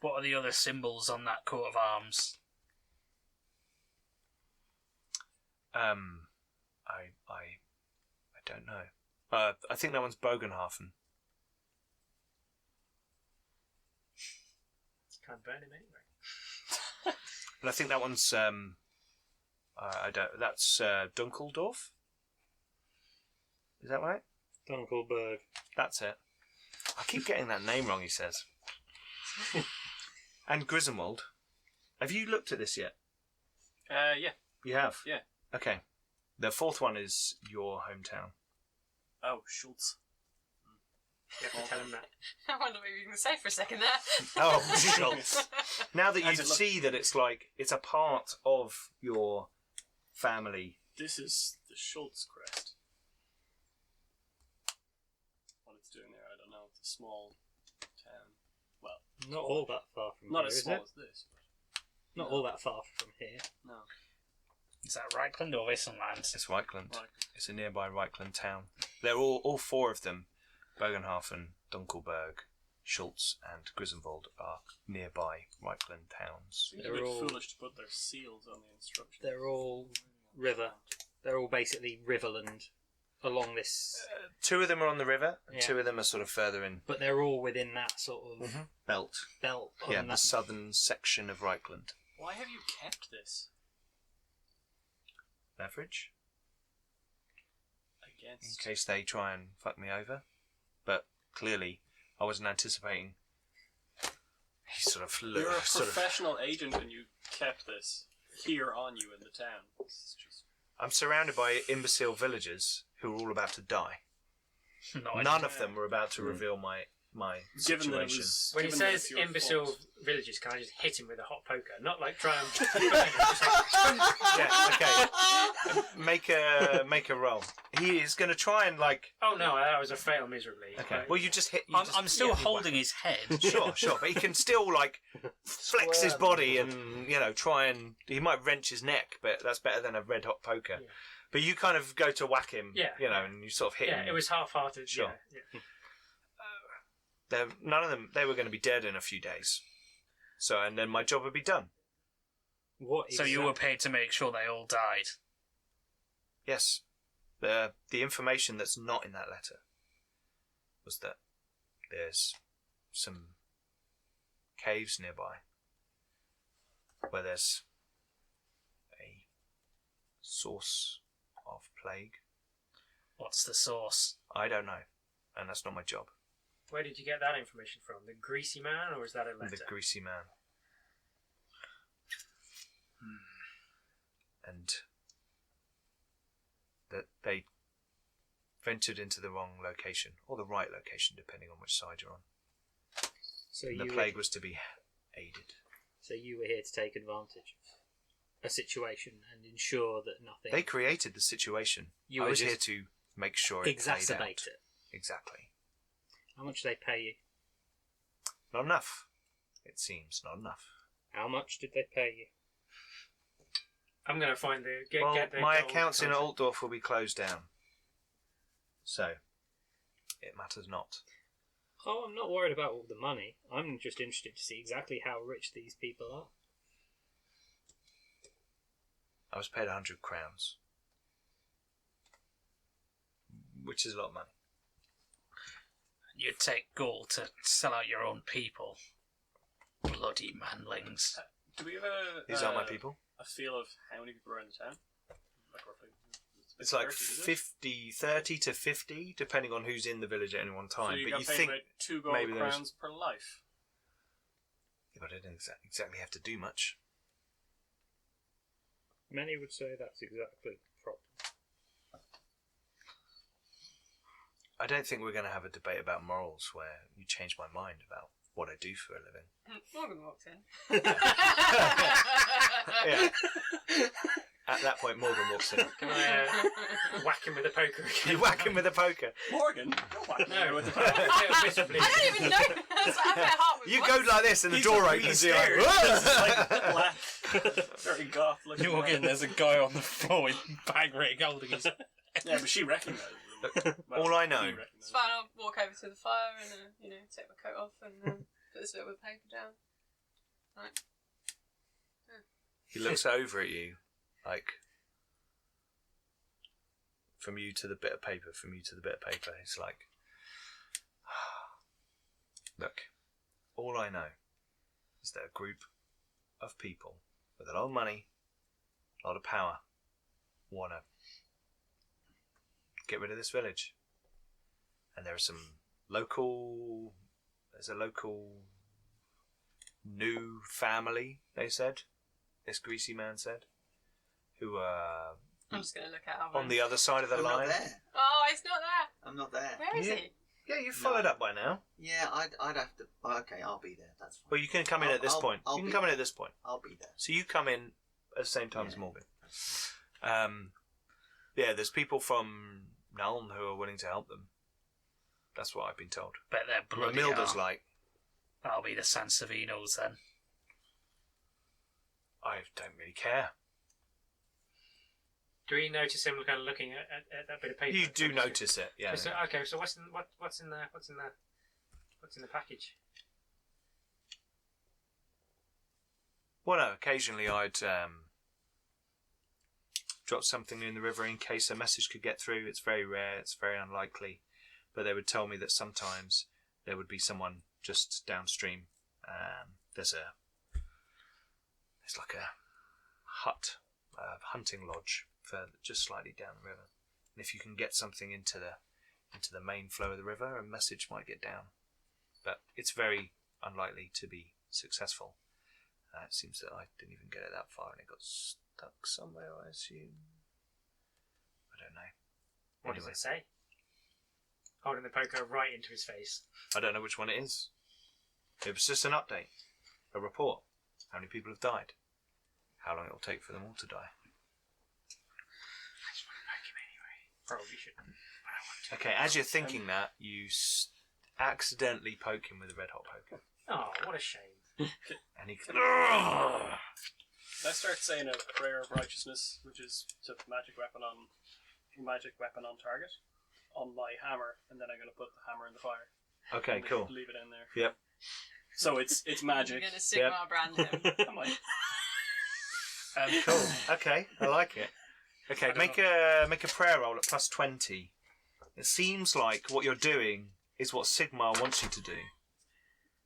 What are the other symbols on that coat of arms? I don't know. I think that one's Bogenhafen. Can't burn him anyway. And I think that one's that's Dunkeldorf. Is that right? Dunkelberg. That's it. I keep getting that name wrong, he says. And Griswold. Have you looked at this yet? Yeah. You have? Yeah. Okay. The fourth one is your hometown. Oh, Schultz. You have to tell him that. I wonder what you were going to say for a second there. Oh, Schultz. Now that you How's it look? see that it's like, it's a part of your family. This is the Schultz crest. What it's doing there, I don't know. It's a small town. Well, Not all that far from not here, as is small it? as this. Not all that far from here. No. Is that Reichland or Vissenland? It's Reichland. Right. It's a nearby Reichland town. They're all four of them, Bogenhafen, Dunkelberg, Schultz and Griswold, are nearby Reichland towns. Seems They're a bit all- foolish to put their seals on the instructions. They're all river. They're all basically riverland along this, Two of them are on the river, and Yeah. two of them are sort of further in but they're all within that sort of belt. belt. Yeah, on the that. southern section of Reichland. Why have you kept this? Leverage, in Against. case they try and fuck me over. But clearly, I wasn't anticipating. He sort of You're a sort of. professional agent and you kept this here on you in the town. It's just... I'm surrounded by imbecile villagers who are all about to die. No, None of them were about to reveal my Given that it situation. was... When he given that says it's your imbecile fault. villages, can I just hit him with a hot poker? Not like try and burn him. Just like, Yeah, okay. Make a roll. He is going to try and like. oh no, that was a fail miserably. Okay. Right. Well, you just hit. I'm still holding his head. Sure, but he can still like flex his body and try and he might wrench his neck, but that's better than a red hot poker. Yeah. But you kind of go to whack him, Yeah. and you sort of hit Yeah, him. it was half-hearted. Sure. Yeah. None of them. They were going to be dead in a few days. So and then my job would be done. What? So you were paid to make sure they all died. Yes. The information that's not in that letter was that there's some caves nearby where there's a source of plague. What's the source? I don't know, and that's not my job. Where did you get that information from? The greasy man, or was that a letter? The greasy man. And that they ventured into the wrong location, or the right location, depending on which side you're on. So And you the plague was to be aided. So you were here to take advantage of a situation and ensure that nothing. They created the situation. You I were was here just to make sure it played out. exacerbate it. Exactly. How much do they pay you? Not enough. It seems not enough. How much did they pay you? I'm going to find the... Get the my gold accounts in content. Altdorf will be closed down. So, it matters not. Oh, I'm not worried about all the money. I'm just interested to see exactly how rich these people are. I was paid 100 crowns. Which is a lot of money. You'd take gold to sell out your own people. Bloody manlings. Do we have a... These are my people. A feel of how many people are in the town? Like roughly? It's like 30, is it? 30 to 50, depending on who's in the village at any one So time. you but got you paid think about 2 gold maybe there's- crowns per life. Yeah, but I didn't exactly have to do much. Many would say that's exactly the problem. I don't think we're going to have a debate about morals where you change my mind about what I do for a living. Morgan walks in. Yeah. At that point, Morgan walks in. Can I whack him with a poker again? You whack him with a poker. Morgan, don't whack me No, with the visibly. I don't even know. That's what my heart was. You go like this and the door opens. You're like, like black, very goth looking. You walk in, there's a guy on the floor with bag rig holding his. Yeah, but she recognised him. Well, all I know. he recognised It's fine. I'll walk over to the fire and take my coat off and put this little bit of paper down. Right. He looks over at you, like, from you to the bit of paper, from you to the bit of paper. It's like, look, all I know is that a group of people with a lot of money, a lot of power, want to get rid of this village. And there's a local new family, they said, this greasy man said, who are I'm just going to look at Alvin. on the other side of the I'm line. not there. Oh, he's not there. I'm not there. Where is Yeah. he? Yeah, you've followed up by now. Yeah, I'd have to. Okay, I'll be there. That's fine. Well, you can come in at this point. I'll You can be come in there. at this point. I'll be there. So you come in at the same time as Yeah. Morgan. Yeah, there's people from Nuln who are willing to help them. That's what I've been told. Bet they're bloody Romilda's hell. like, That'll be the Sansavinos then. I don't really care. Do we notice him kind of looking at that bit of paper? You do notice it, yeah. So, okay, so what's in the package? Well, no, occasionally I'd drop something in the river in case a message could get through. It's very rare, it's very unlikely. But they would tell me that sometimes there would be someone just downstream. There's like a hut, a hunting lodge, just slightly down the river. And if you can get something into the main flow of the river, a message might get down. But it's very unlikely to be successful. It seems that I didn't even get it that far and it got stuck somewhere, I assume. I don't know. What does it say? Holding the poker right into his face. I don't know which one it is. It was just an update. A report. How many people have died. How long it will take for them all to die. I just want to like him anyway. Probably shouldn't. I don't want to. Okay, as you're thinking that, you accidentally poke him with a red hot poker. Oh, what a shame. And he... I start saying a prayer of righteousness, which is to magic weapon on target, on my hammer, and then I'm going to put the hammer in the fire. Okay, And cool. Leave it in there. Yep. So it's magic. You're going to Sigma brand him. I might. Cool. Okay, I like it. Okay, make a prayer roll at plus 20. It seems like what you're doing is what Sigmar wants you to do.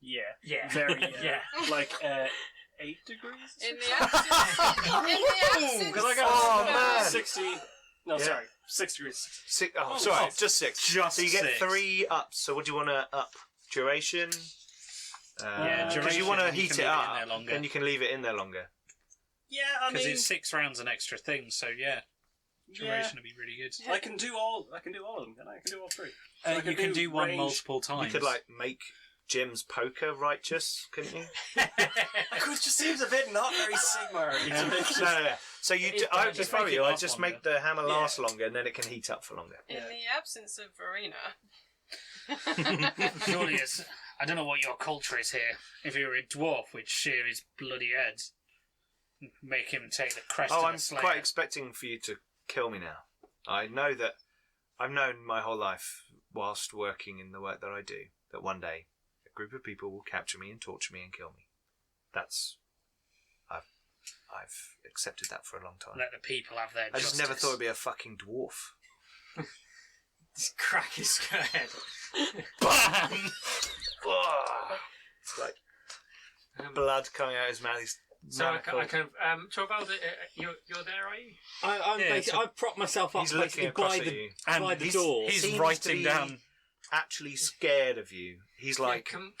Yeah. Yeah. Very. Yeah. Like 8 degrees. In the absence Because I got Oh, man. 60. No, Yeah. sorry, 6 degrees. Sorry, just 6. Just so you get 6. 3 ups. So what do you want to up? Duration? Yeah, Because duration, you want to and you heat can it leave it in up, there longer. then you can leave it in there longer. Yeah, I Because mean, it's 6 rounds an extra thing, so yeah. Duration would be really good. I can do all of them. Can I can do all 3. So I You can do one range. multiple times. You could like make Jim's poker righteous, couldn't you? It just seems a bit not very Sigmar. No. So you, It's I just just follow make it you. I last just longer. make the hammer last longer, and then it can heat up for longer. In the absence of Verena. Surely it's... I don't know what your culture is here. If you're a dwarf, we'd shear his bloody head. Make him take the crest Oh, of I'm the slayer. quite expecting for you to kill me now. I know that I've known my whole life, whilst working in the work that I do, that one day a group of people will capture me and torture me and kill me. I've accepted that for a long time. Let the people have their I justice. just never thought it'd be a fucking dwarf. Just crack his head. BAM! Oh, it's like blood coming out of his mouth. He's So I manacled. can Torvald, you're there, are you? I'm Yeah, basically, so- I've propped myself up He's looking basically across by at the you. And by the he's, door. He's Seems to writing be- down actually scared of you. He's like can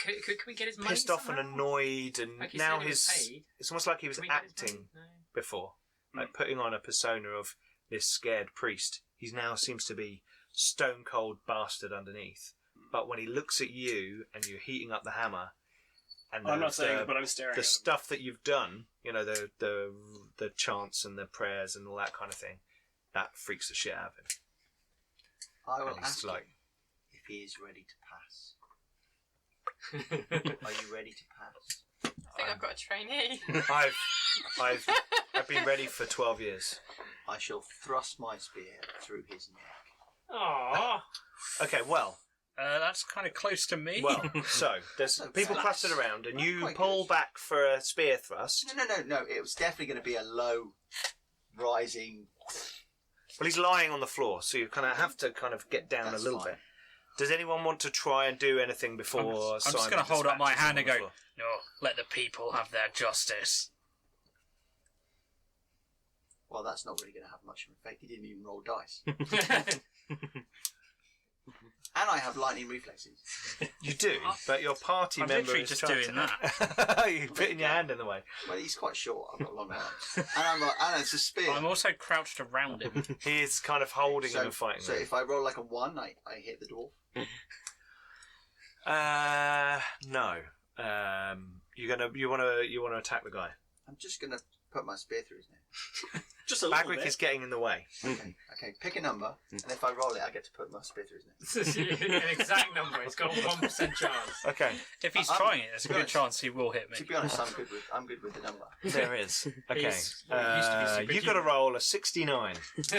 we get his money pissed off and somehow? annoyed, and Like you now said he was his paid. it's almost like he was Can we get his acting money? No. before, like putting on a persona of this scared priest. He now seems to be stone cold bastard underneath. But when he looks at you and you're heating up the hammer, and I'm not saying it, but I'm staring the at him. stuff that you've done, you know, the chants and the prayers and all that kind of thing, that freaks the shit out of him. I will And he's ask like- him if he is ready to pass. Are you ready to pass? I think I've got a trainee. I've been ready for 12 years. I shall thrust my spear through his neck. Aww. Okay, well, That's kind of close to me. well. So there's So people that's- clustered around, and that's you quite pull good. back for a spear thrust. No. It was definitely going to be a low, rising. Well, he's lying on the floor, so you kind of have to kind of get down That's a little fine. bit. Does anyone want to try and do anything before? I'm just Simon going to hold up my dispatches hand him and on the go, floor? no, let the people have their justice. Well, that's not really going to have much of an effect. He didn't even roll dice. And I have lightning reflexes. You do, but your party I'm member literally is just trying doing to... You're putting your hand in the way. Well, he's quite short. I've got long arms. And it's a spear. I'm also crouched around him. He is kind of holding him and fighting so him. if I roll like a 1, I hit the dwarf. No. You want to attack the guy. I'm just going to put my spear through his neck. Just a little Bagric bit. is getting in the way. Okay, pick a number, and if I roll it, I get to put my spear through his neck. This is an exact number. It's got a 1% chance. Okay, If he's I'm- trying it, there's a to be good honest- chance he will hit To me. be honest, I'm good with the number. there is. Okay, He's- well, he used to be superhuman. you've got to roll a 69. Okay,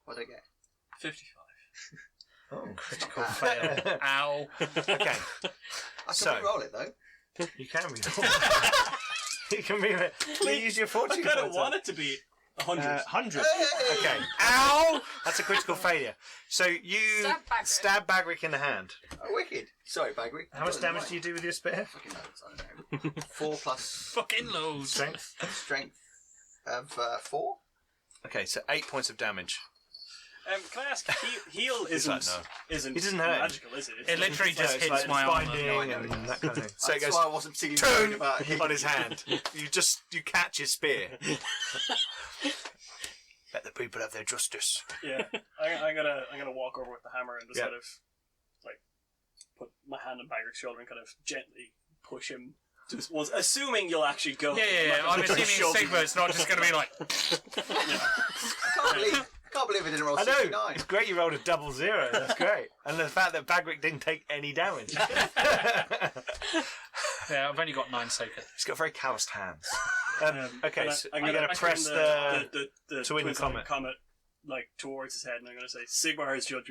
what do I get? 55. Oh, Critical fail. Ow. okay. I So- can re-roll it though. You can re-roll. You can re-roll. You use your I fortune kind of points. want it to be 100. 100. Hey! Okay. Ow! That's a critical failure. So you Stab Bagric. stab Bagric in the hand. Oh, wicked. Sorry, Bagric. How much damage do you do with your spear? Fucking loads, I don't know. 4 plus Fucking loads. Strength. strength of 4. Okay, so 8 points of damage. Can I ask, heal He's like, isn't, no. isn't He doesn't hurt. magical, is it? It's It literally Yeah, just it's hits like my armor. binding No, I know and it does. that kind of thing. So it That's goes why I wasn't particularly worried boom about him. on his hand. You catch his spear. Let the people have their justice. Yeah, I'm gonna walk over with the hammer and just Yeah. kind of like put my hand on Bagric's shoulder and kind of gently push him. Just once, assuming you'll actually go. Yeah. I'm assuming Sigma, it's not just going to be like... I can't believe it didn't roll I know. 69. It's great you rolled a 00. That's great. And the fact that Bagric didn't take any damage. Yeah, I've only got 9 soaker. He's got very calloused hands. Okay, And so I'm you're going I to press turn the twin twin comet. comet like towards his head, and I'm going to say, Sigmar has judged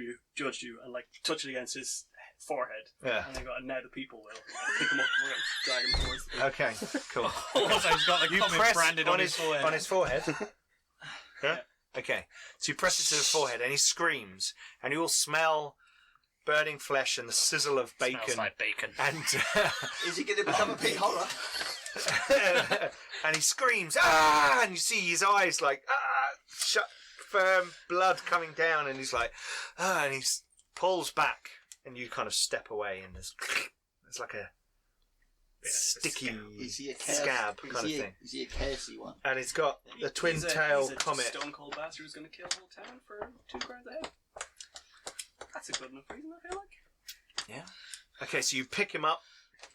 you, and like touch it against his forehead. Yeah. And I go, and now the people will pick him up and we're going to drag him towards the Okay, cool. Also, he's got the You comet press branded on his forehead. On his forehead. Yeah. Okay. So you press it to the forehead, and he screams, and you all smell burning flesh and the sizzle of bacon. Smells like bacon. And Is he going to become a pig horror? and he screams, ah! And you see his eyes like shut, firm, blood coming down, and he's like, and he pulls back, and you kind of step away, and there's like a sticky Is he a scab kind of thing. Is he a KFC one? And it's got the twin tail comet. Stone cold bastard who's going to kill the whole town for 2 grand a head. That's a good enough reason, I feel like. Yeah. Okay, so you pick him up.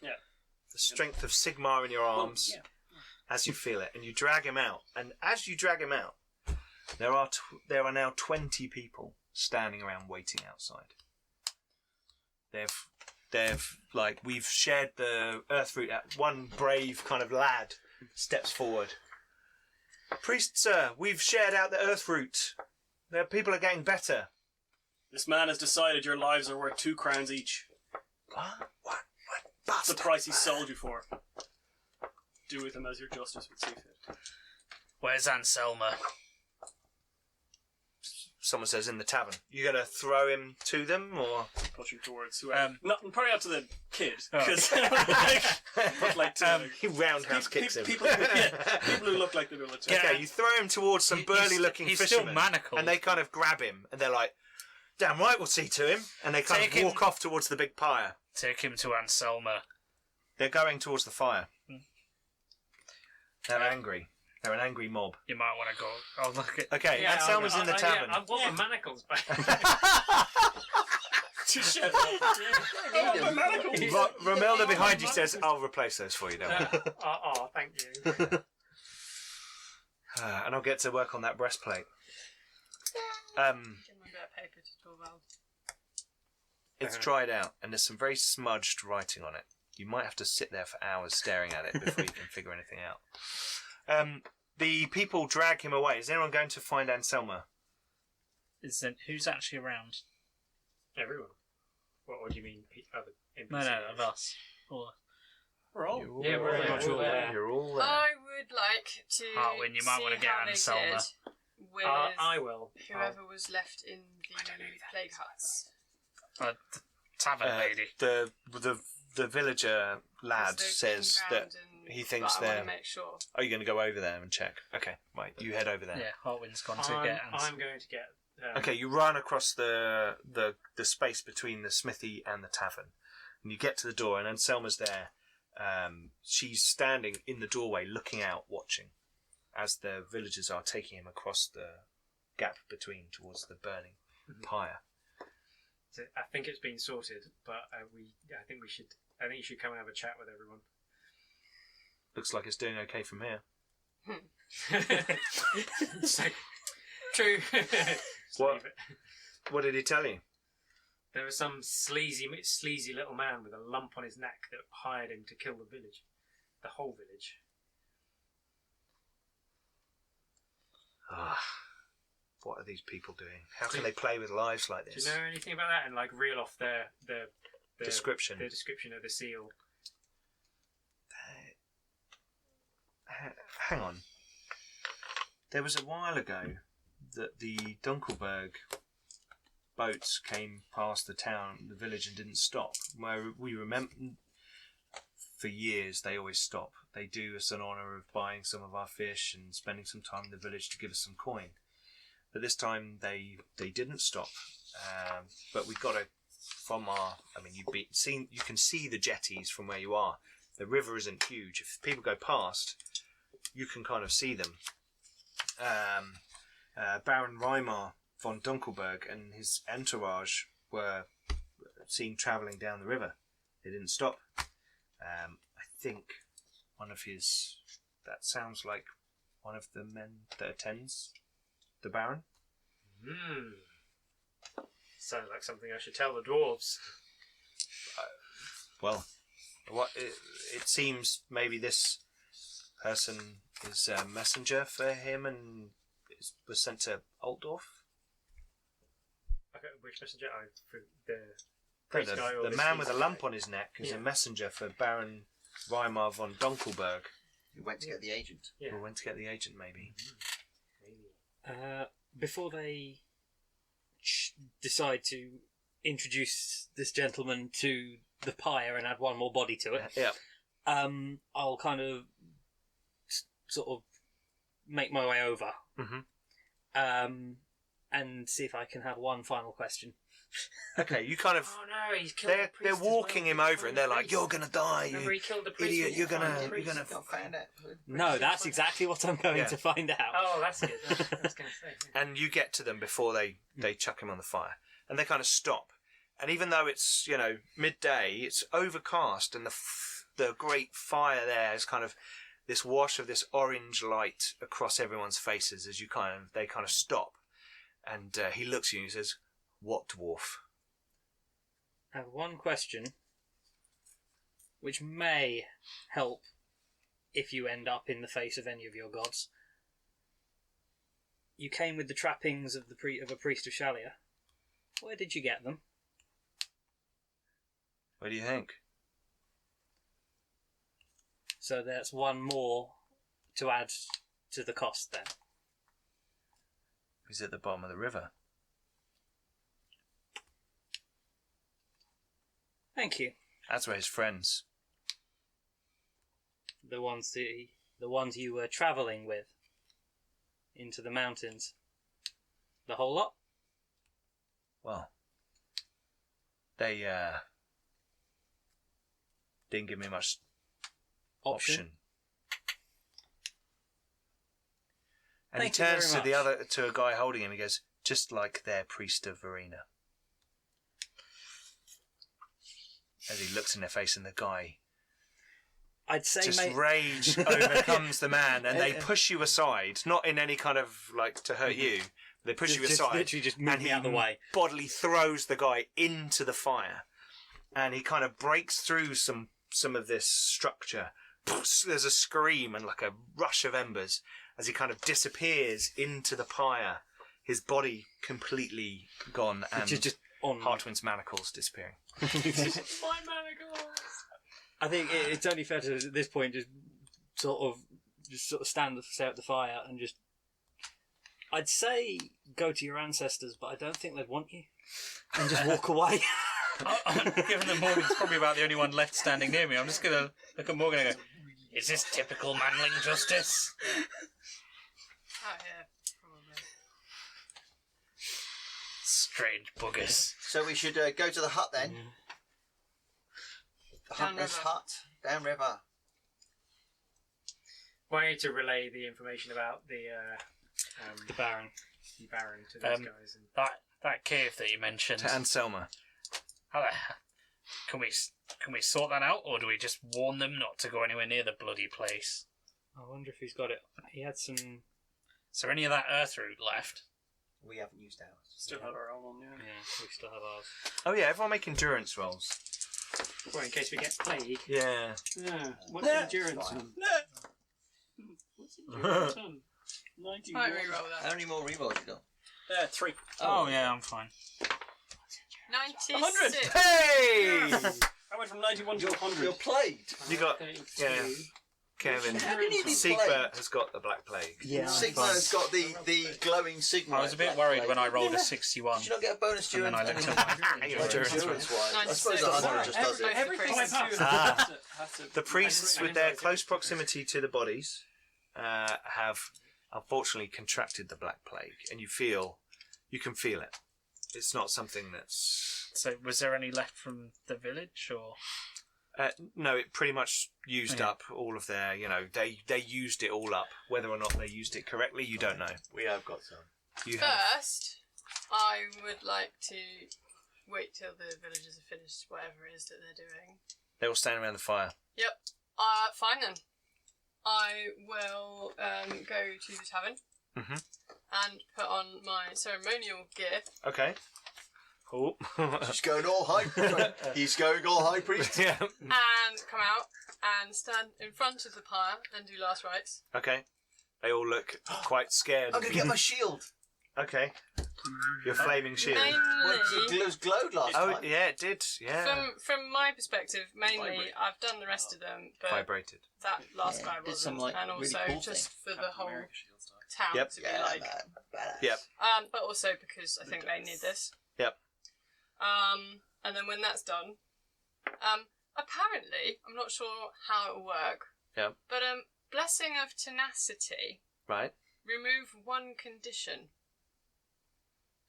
Yeah. The strength of Sigmar in your arms as you feel it, and you drag him out. And as you drag him out, there are now 20 people standing around waiting outside. They've like, we've shared the earth root. One brave kind of lad steps forward. Priest, sir, we've shared out the earth root. The people are getting better. This man has decided your lives are worth 2 crowns each. What? That's the price he sold you for. Do with him as your justice would see fit. Where's Anselma? Someone says in the tavern. You gonna throw him to them, or Push him towards whoever. Probably not to the kid, because he roundhouse kicks him? People who look like they're military. Okay, you throw him towards some burly-looking He's fishermen, still manacled. and they kind of grab him, and they're like, Damn right, we'll see to him. And they kind Take of him- walk off towards the big pyre. Take him to Anselma. They're going towards the fire. They're angry. They're an angry mob. You might want to go. Oh, look at. Okay, Anselma's in the tavern. I want my manacles back. Romilda behind you says, "I'll replace those for you, don't worry." Thank you. And I'll get to work on that breastplate. Give him a bit of paper to draw around. It's dried out, and there's some very smudged writing on it. You might have to sit there for hours staring at it before you can figure anything out. The people drag him away. Is anyone going to find Anselma? Who's actually around? Everyone. What do you mean? Other NPCs? No, of us. We're all. Yeah, we're Pretty much all there. You're all there. I would like to Hartwin, you might see want to get how they Anselma. did with I will. whoever was left in the plague huts. The tavern lady. The villager lad 'Cause they've says been that round and- he thinks but I want they're. to make sure. Are you going to go over there and check? Okay, right. You head over there. Yeah, Hartwin's gone to get Anselma. I'm going to get. Okay, you run across the space between the smithy and the tavern, and you get to the door, and Anselma's there. She's standing in the doorway, looking out, watching, as the villagers are taking him across the gap between towards the burning pyre. So I think it's been sorted, but I think you should come and have a chat with everyone. Looks like it's doing okay from here. So, true. Just What? leave it. What did he tell you? There was some sleazy little man with a lump on his neck that hired him to kill the village, the whole village. What are these people doing? How can they play with lives like Do this? you know anything about that? And like reel off the Description. the description of the seal. Hang on. There was a while ago that the Dunkelberg boats came past the town, the village, and didn't stop. Where we remember, for years they always stop. They do us an honour of buying some of our fish and spending some time in the village to give us some coin. But this time they didn't stop. But we got from our. I mean, you can see the jetties from where you are. The river isn't huge. If people go past, you can kind of see them. Baron Reimar von Dunkelberg and his entourage were seen travelling down the river. They didn't stop. I think one of his. That sounds like one of the men that attends the Baron. Sounds like something I should tell the dwarves. Well, it seems maybe this person is a messenger for him and was sent to Altdorf. Okay, which messenger? The priest guy or The man with a thief lump guy? on his neck is Yeah. a messenger for Baron Reimar von Dunkelberg. Who went to get the agent? Yeah. Who went to get the agent, maybe. Maybe. Before they decide to introduce this gentleman to the pyre and add one more body to it, Yeah. I'll kind of sort of make my way over, and see if I can have one final question. Okay, you kind of. Oh no, he's killed the They're priest as walking well. him He over, killed and they're the like, priest. "You're gonna die, Remember, you he killed the priest. idiot! when You're he found gonna, the you're priest. gonna." Got found out. No, that's exactly what I'm going to find out. Oh, that's good. I was going to say. Yeah. And you get to them before they chuck him on the fire, and they kind of stop. And even though it's midday, it's overcast, and the great fire there is kind of this wash of this orange light across everyone's faces as they kind of stop, and he looks at you and he says, "What dwarf?" I have one question, which may help if you end up in the face of any of your gods. You came with the trappings of a priest of Shalya. Where did you get them? What do you think? So that's one more to add to the cost then. He's at the bottom of the river. Thank you. That's where his friends. The ones you were travelling with into the mountains. The whole lot? Well, they didn't give me much option. And Thank he you turns very to much. to a guy holding him. He goes, "Just like their priest of Verena." As he looks in their face, and the guy I'd say, just mate. rage overcomes the man, and they push you aside, not in any kind of like to hurt you. They push you just aside, literally just move and me he out of the way. bodily throws the guy into the fire, and he kind of breaks through some of this structure. There's a scream and like a rush of embers as he kind of disappears into the pyre, his body completely gone, and Just on. Hartwin's manacles disappearing. My manacles! I think it's only fair to at this point just sort of stand at the fire and just. I'd say go to your ancestors, but I don't think they'd want you, and just walk away. Given that Morgan's probably about the only one left standing near me, I'm just going to look at Morgan and go, "Is this typical manling justice?" Oh, yeah, probably. Strange buggers. So we should go to the hut then. The Hunter's Downriver. hut, downriver. Why need to relay the information about the Baron. the Baron to these Um, guys? And That cave that you mentioned. To Anselma. How can we sort that out, or do we just warn them not to go anywhere near the bloody place? I wonder if he's got it. He had some. Is there any of that earth root left? We haven't used ours. Still have our own one, yeah. Yeah, we still have ours. Oh yeah, everyone make endurance rolls. well, in case we get plague. Yeah. Yeah. What's Yeah. endurance Fine. on? What's endurance on? 91. Might re-roll How that. many more rerolls you got? 3. Oh yeah, I'm fine. 96. Hey! I went from 91 to 100. You're plagued. You got yeah. Kevin. How can you be Siegbert plagued? has got the Black Plague. Yeah, Sigmar's got the glowing Sigma. I was a bit worried when I rolled a 61. Did you not get a bonus And then I endurance? looked at my Endurance wise. I 96. suppose the hunter just does it. Everything I do Ah. has to The priests, with their close proximity to the bodies, have unfortunately contracted the Black Plague, and you can feel it. It's not something that's. So, was there any left from the village, or? No, it pretty much used up all of their. They used it all up. Whether or not they used it correctly, you don't know. We have got some. You have. First, I would like to wait till the villagers are finished whatever it is that they're doing. They all stand around the fire. Yep. Fine then. I will go to the tavern Mhm. and put on my ceremonial gear. Okay. Cool. He's going all high. He's going all high priest. Yeah. And come out and stand in front of the pyre and do last rites. Okay. They all look quite scared. I'm gonna get my shield. Okay. Your flaming shield. Mainly, It glowed last Oh time. yeah, it did. Yeah. from my perspective, mainly Vibrate. I've done the rest of them, but Vibrated. that last guy did wasn't, some, like, and really also cool just thing. for the whole America shield style. town Yep. to be Yeah, like. man. Badass. Yep. But also because I think they need this. Yep. And then when that's done, apparently, I'm not sure how it will work. Yep. But blessing of tenacity, Right. remove one condition.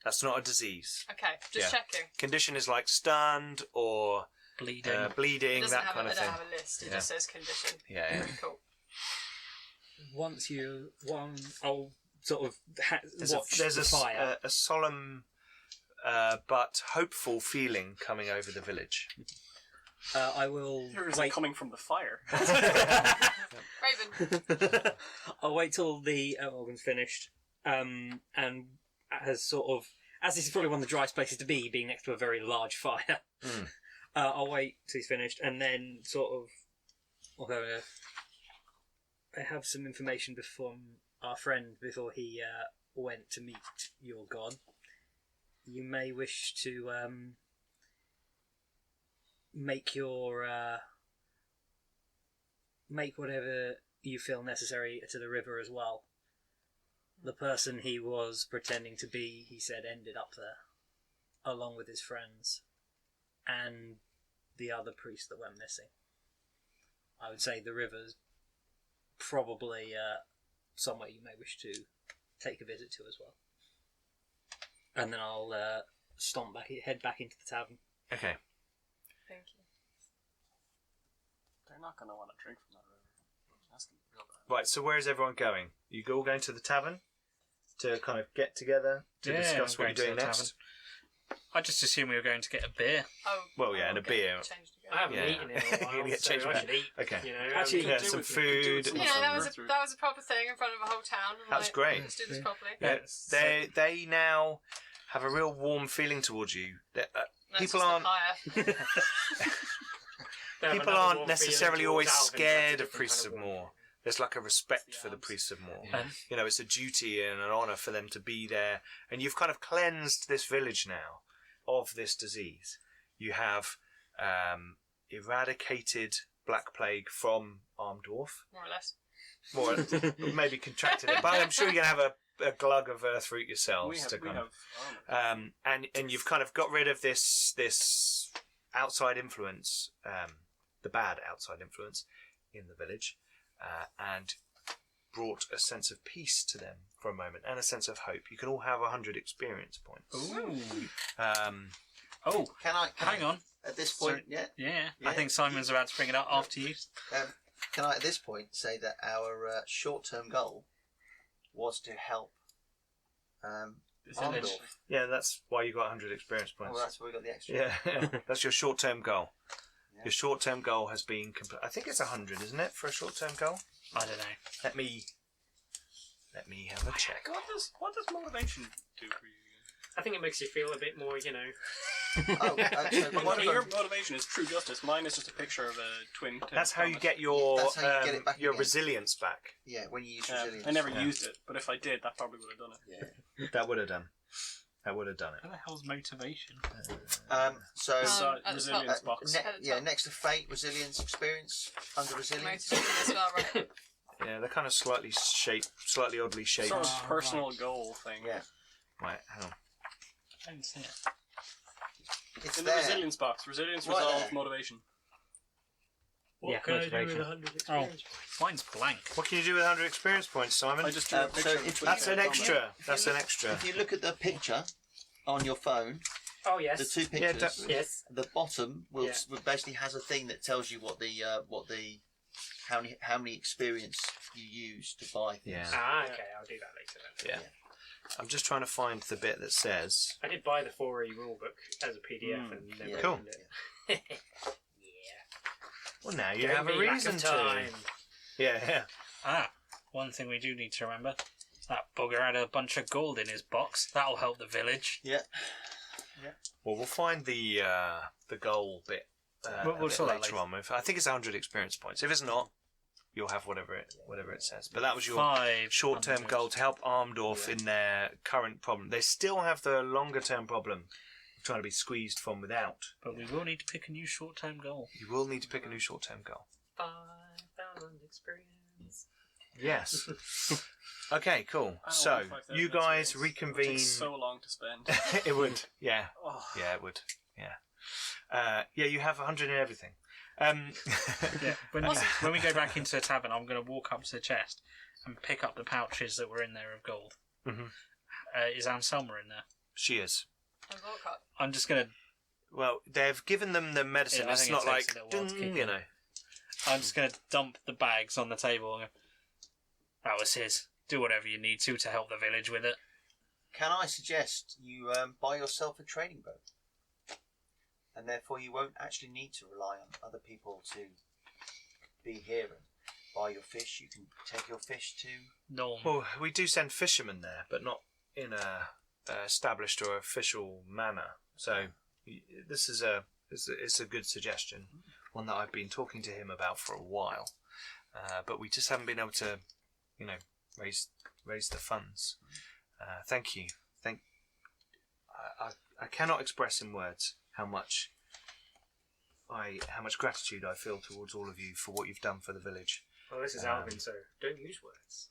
That's not a disease. Okay, just Yeah. checking. Condition is like stunned or Bleeding. It bleeding, doesn't that have kind of it doesn't thing. have a list. It Yeah. just says condition. Yeah, yeah. Cool. I'll sort of watch There's the fire. a solemn but hopeful feeling coming over the village. I will Here is it wait. coming from the fire. Raven. I'll wait till the organ's finished, and has sort of, as this is probably one of the driest places to be, being next to a very large fire. Mm. I'll wait till he's finished, and then sort of, although I have some information from our friend before he went to meet your god. You may wish to make whatever you feel necessary to the river as well. The person he was pretending to be, he said, ended up there, along with his friends, and the other priest that went missing. I would say the river's probably somewhere you may wish to take a visit to as well. And then I'll head back into the tavern. Okay. Thank you. They're not going to want to drink from that river. That's going to be real bad. Right, so where is everyone going? You all going to the tavern to kind of get together to discuss what you're doing next? I just assumed we were going to get a beer. Oh. Well, yeah, and a beer. Changed again. I haven't Yeah. eaten in a You're while, gonna get so changed I back. should eat. Okay. You know, Actually, Yeah, could do some with- you could do food. with some You know, that was through. a proper thing in front of a whole town. And That was like, great. Let's do this properly. Yeah, Yeah, they now have a real warm feeling towards you. That's People just aren't- the pyre. They have People another aren't warm necessarily feeling always towards Alvin, scared that's a of different priests kind of of warm Moor. There's like a respect Yeah. for the priests of Moor. Yeah. You know, it's a duty and an honour for them to be there. And you've kind of cleansed this village now of this disease. You have eradicated Black Plague from Armedorf. More or less. More, maybe contracted it. But I'm sure you're going to have a glug of earth root yourselves. We to have kind of, armor. and you've kind of got rid of this outside influence, the bad outside influence in the village, and brought a sense of peace to them for a moment and a sense of hope. You can all have 100 experience points. Ooh. Oh, Can I? Hang on. At this point, Yeah. Yeah. I think Simon's about to bring it up after you. can I at this point say that our short-term goal was to help Armedorf? yeah, that's why you got 100 experience Oh, points. well, that's where we got the extra. Yeah, that's your short-term goal. Yeah. Your short-term goal has been complete. I think it's 100, isn't it, for a short-term goal? I don't know. Let me have a check. What does motivation do for you? I think it makes you feel a bit more, you know. Oh, so Well, one of your them- motivation is true justice. Mine is just a picture of a twin. That's how you get your That's how you get it back your again. resilience back. Yeah, when you use Yeah, resilience. I never Yeah. used it, but if I did, that probably would have done it. Yeah. That would have done. That would have done it. What the hell's motivation? So. So at the resilience top. box. At the Yeah, top. next to fate, resilience, experience, under resilience. Motivation as well, right? Yeah, they're kind of slightly oddly shaped. Sort of personal goal thing. Yeah, Right, hang on. I don't see it. it's In the there. resilience box, resilience Right resolve there. motivation. What Yeah, can I do with motivation. 100 experience points? Mine's blank. What can you do with 100 experience points, Simon? I just drew a so picture. of if twin That's an on there. extra. That's an extra. If you look at the picture on your phone, Oh, yes. the two Yeah, pictures, Yes. the bottom will Yeah. basically has a thing that tells you what the how many experience you use to buy things. Yeah. Ah, okay, I'll do that later then. Yeah. I'm just trying to find the bit that says. I did buy the 4E rulebook as a PDF and never Yeah. Cool. opened it. Well, now you Gave have a me lack reason of to. time. Yeah. One thing we do need to remember. That bugger had a bunch of gold in his box. That'll help the village. Yeah. Well, we'll find the goal bit We'll a bit sort that later later. on. I think it's 100 experience points. If it's not, you'll have whatever it says. But that was your 5 short-term goal to help Armedorf in their current problem. They still have the longer-term problem of trying to be squeezed from without. But we will need to pick a new short-term goal. You will need to pick a new short-term goal. 5,000 experience. Yes. Okay, cool. I don't So, want 5,000 you guys experience. It would reconvene. take so long to spend. It would, yeah. Oh. Yeah, it would. Yeah. Yeah, you have 100 in everything. Yeah. When we go back into the tavern, I'm going to walk up to the chest and pick up the pouches that were in there of gold. Mhm. Is Anselma in there? She is. And vodka. I'm just going to. Well, they've given them the medicine. Yeah, I It's think not it like, takes a little while to ding, keep you it. know. I'm just going to dump the bags on the table and go, that was his. Do whatever you need to help the village with it. Can I suggest you buy yourself a trading boat, and therefore you won't actually need to rely on other people to be here and buy your fish. You can take your fish to. Norm. Well, we do send fishermen there, but not in a established or official manner. So this is it's a good suggestion, one that I've been talking to him about for a while, but we just haven't been able to, raise the funds. Thank you. I cannot express in words how much gratitude I feel towards all of you for what you've done for the village. Well, this is Alvin, so don't use words.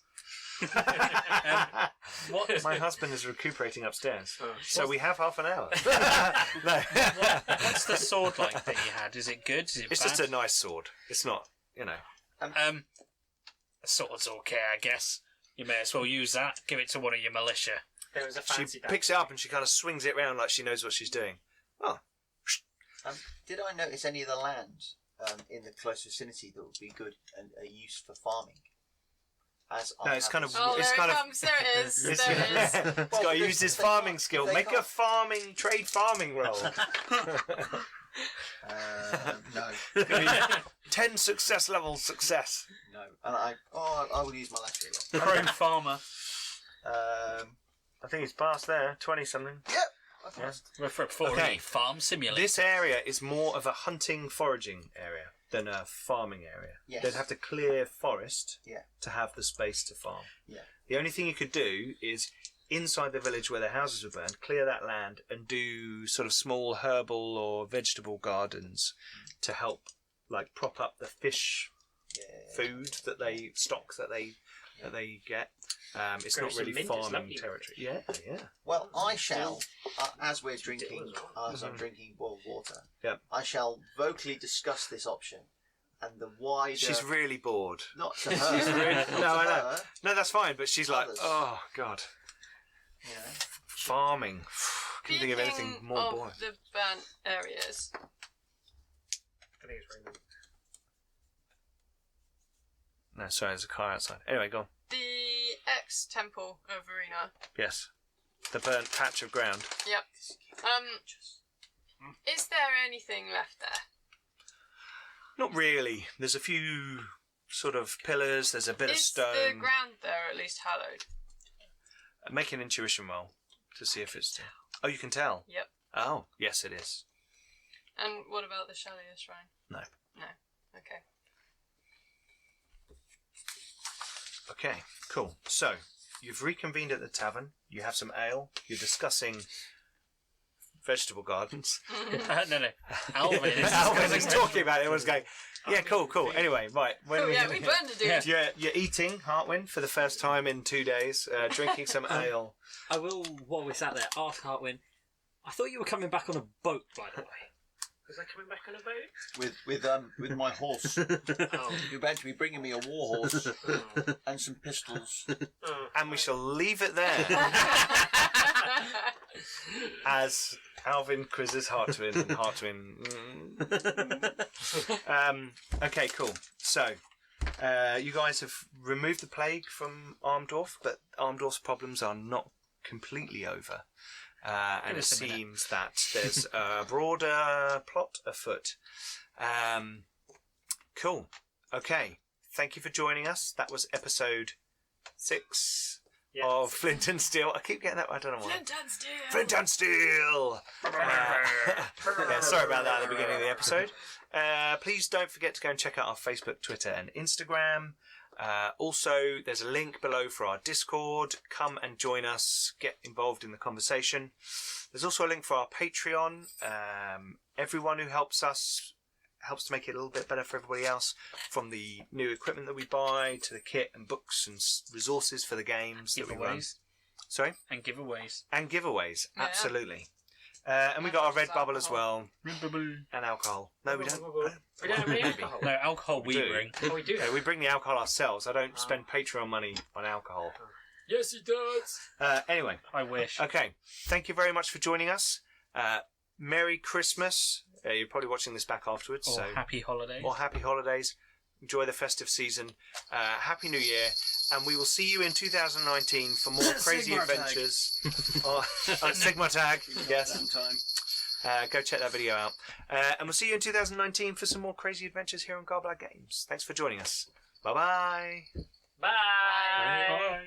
My husband is recuperating upstairs, Oh. so we have half an hour. No. What's the sword like that you had? Is it good? Is it It's bad? just a nice sword. It's not, A sword's okay, I guess. You may as well use that. Give it to one of your militia. There was a She fancy picks it up and she kind of swings it around like she knows what she's doing. Oh, Did I notice any of the land in the close vicinity that would be good and a use for farming? No, it's kind of. Oh, it's there kind it of. comes. There it is. There it is. It's got to use his farming skill. they Make a can't- farming trade farming roll. No. 10 success levels. Success. No. And I will use my last reroll. Prone farmer. I think it's past there. 20 something. Yep. I passed. We're for Okay. farm simulator. This area is more of a hunting, foraging area than a farming area. Yes. They'd have to clear forest Yeah. to have the space to farm. Yeah. The only thing you could do is inside the village where their houses were burned, clear that land and do sort of small herbal or vegetable gardens to help, like, prop up the fish Yeah. food that they stock that they get. It's Grow not some really mint, it's farming lovely. territory. Yeah, yeah. Well, I shall, as we're drinking, as well. as I'm drinking boiled water, Yep. I shall vocally discuss this option and the wider. She's really bored. not to her. not No, I to know. her, No, that's fine. But she's like, Others. oh god, you know. farming. Couldn't think of anything Speaking more of boring. the burnt areas, I think it's raining. No, sorry, there's a car outside. Anyway, go on. the ex-temple of Verena. Yes, the burnt patch of ground. Yep. Is there anything left there? Not really. There's a few sort of pillars. There's a bit of Is stone. the ground there at least hallowed? Make an intuition roll to see if it's. Oh, you can tell. Yep. Oh, yes, it is. And what about the Shalya shrine? No. No. Okay. Okay, cool. So, you've reconvened at the tavern. You have some ale. You're discussing vegetable gardens. no. Alvin is Alvin is discussing talking about it. Everyone's going, yeah, cool. Anyway, right. When Oh yeah, we burned a dude. You're eating, Heartwind, for the first time in 2 days, drinking some ale. I will, while we sat there, ask Hartwin, I thought you were coming back on a boat, by the way. Was I coming back on a boat? With my horse. Oh. You're about to be bringing me a war horse Oh. and some pistols. Oh. And we shall leave it there as Alvin quizzes Heartwind and Heartwind. Okay, cool. So, you guys have removed the plague from Armedorf, but Armedorf's problems are not completely over. And it us a minute. seems that there's a broader plot afoot. Cool. Okay. Thank you for joining us. That was episode 6 Yeah. of Flint and Steel. I keep getting that. I don't know why. Flint and Steel. Flint and Steel. Yeah, sorry about that at the beginning of the episode. Please don't forget to go and check out our Facebook, Twitter, and Instagram. Also, there's a link below for our Discord. Come and join us. Get involved in the conversation. There's also a link for our Patreon. Everyone who helps us helps to make it a little bit better for everybody else. From the new equipment that we buy to the kit and books and resources for the games that we run. giveaways Sorry? and giveaways. And giveaways. Yeah. Absolutely. And we got our That's Redbubble as alcohol. well. And alcohol. No, we don't. We don't have any alcohol. No, alcohol we do. bring. Oh, we do. Yeah, we bring the alcohol ourselves. I don't spend Patreon money on alcohol. Yes, he does. Anyway, I wish. okay. Thank you very much for joining us. Merry Christmas. You're probably watching this back afterwards. Or so happy holidays. or happy holidays. Enjoy the festive season. Happy New Year. And we will see you in 2019 for more crazy Sigmar tag. adventures. On Sigma Tag. Yes. Sometime. Go check that video out. And we'll see you in 2019 for some more crazy adventures here on Garblag Games. Thanks for joining us. Bye-bye. Bye. Bye.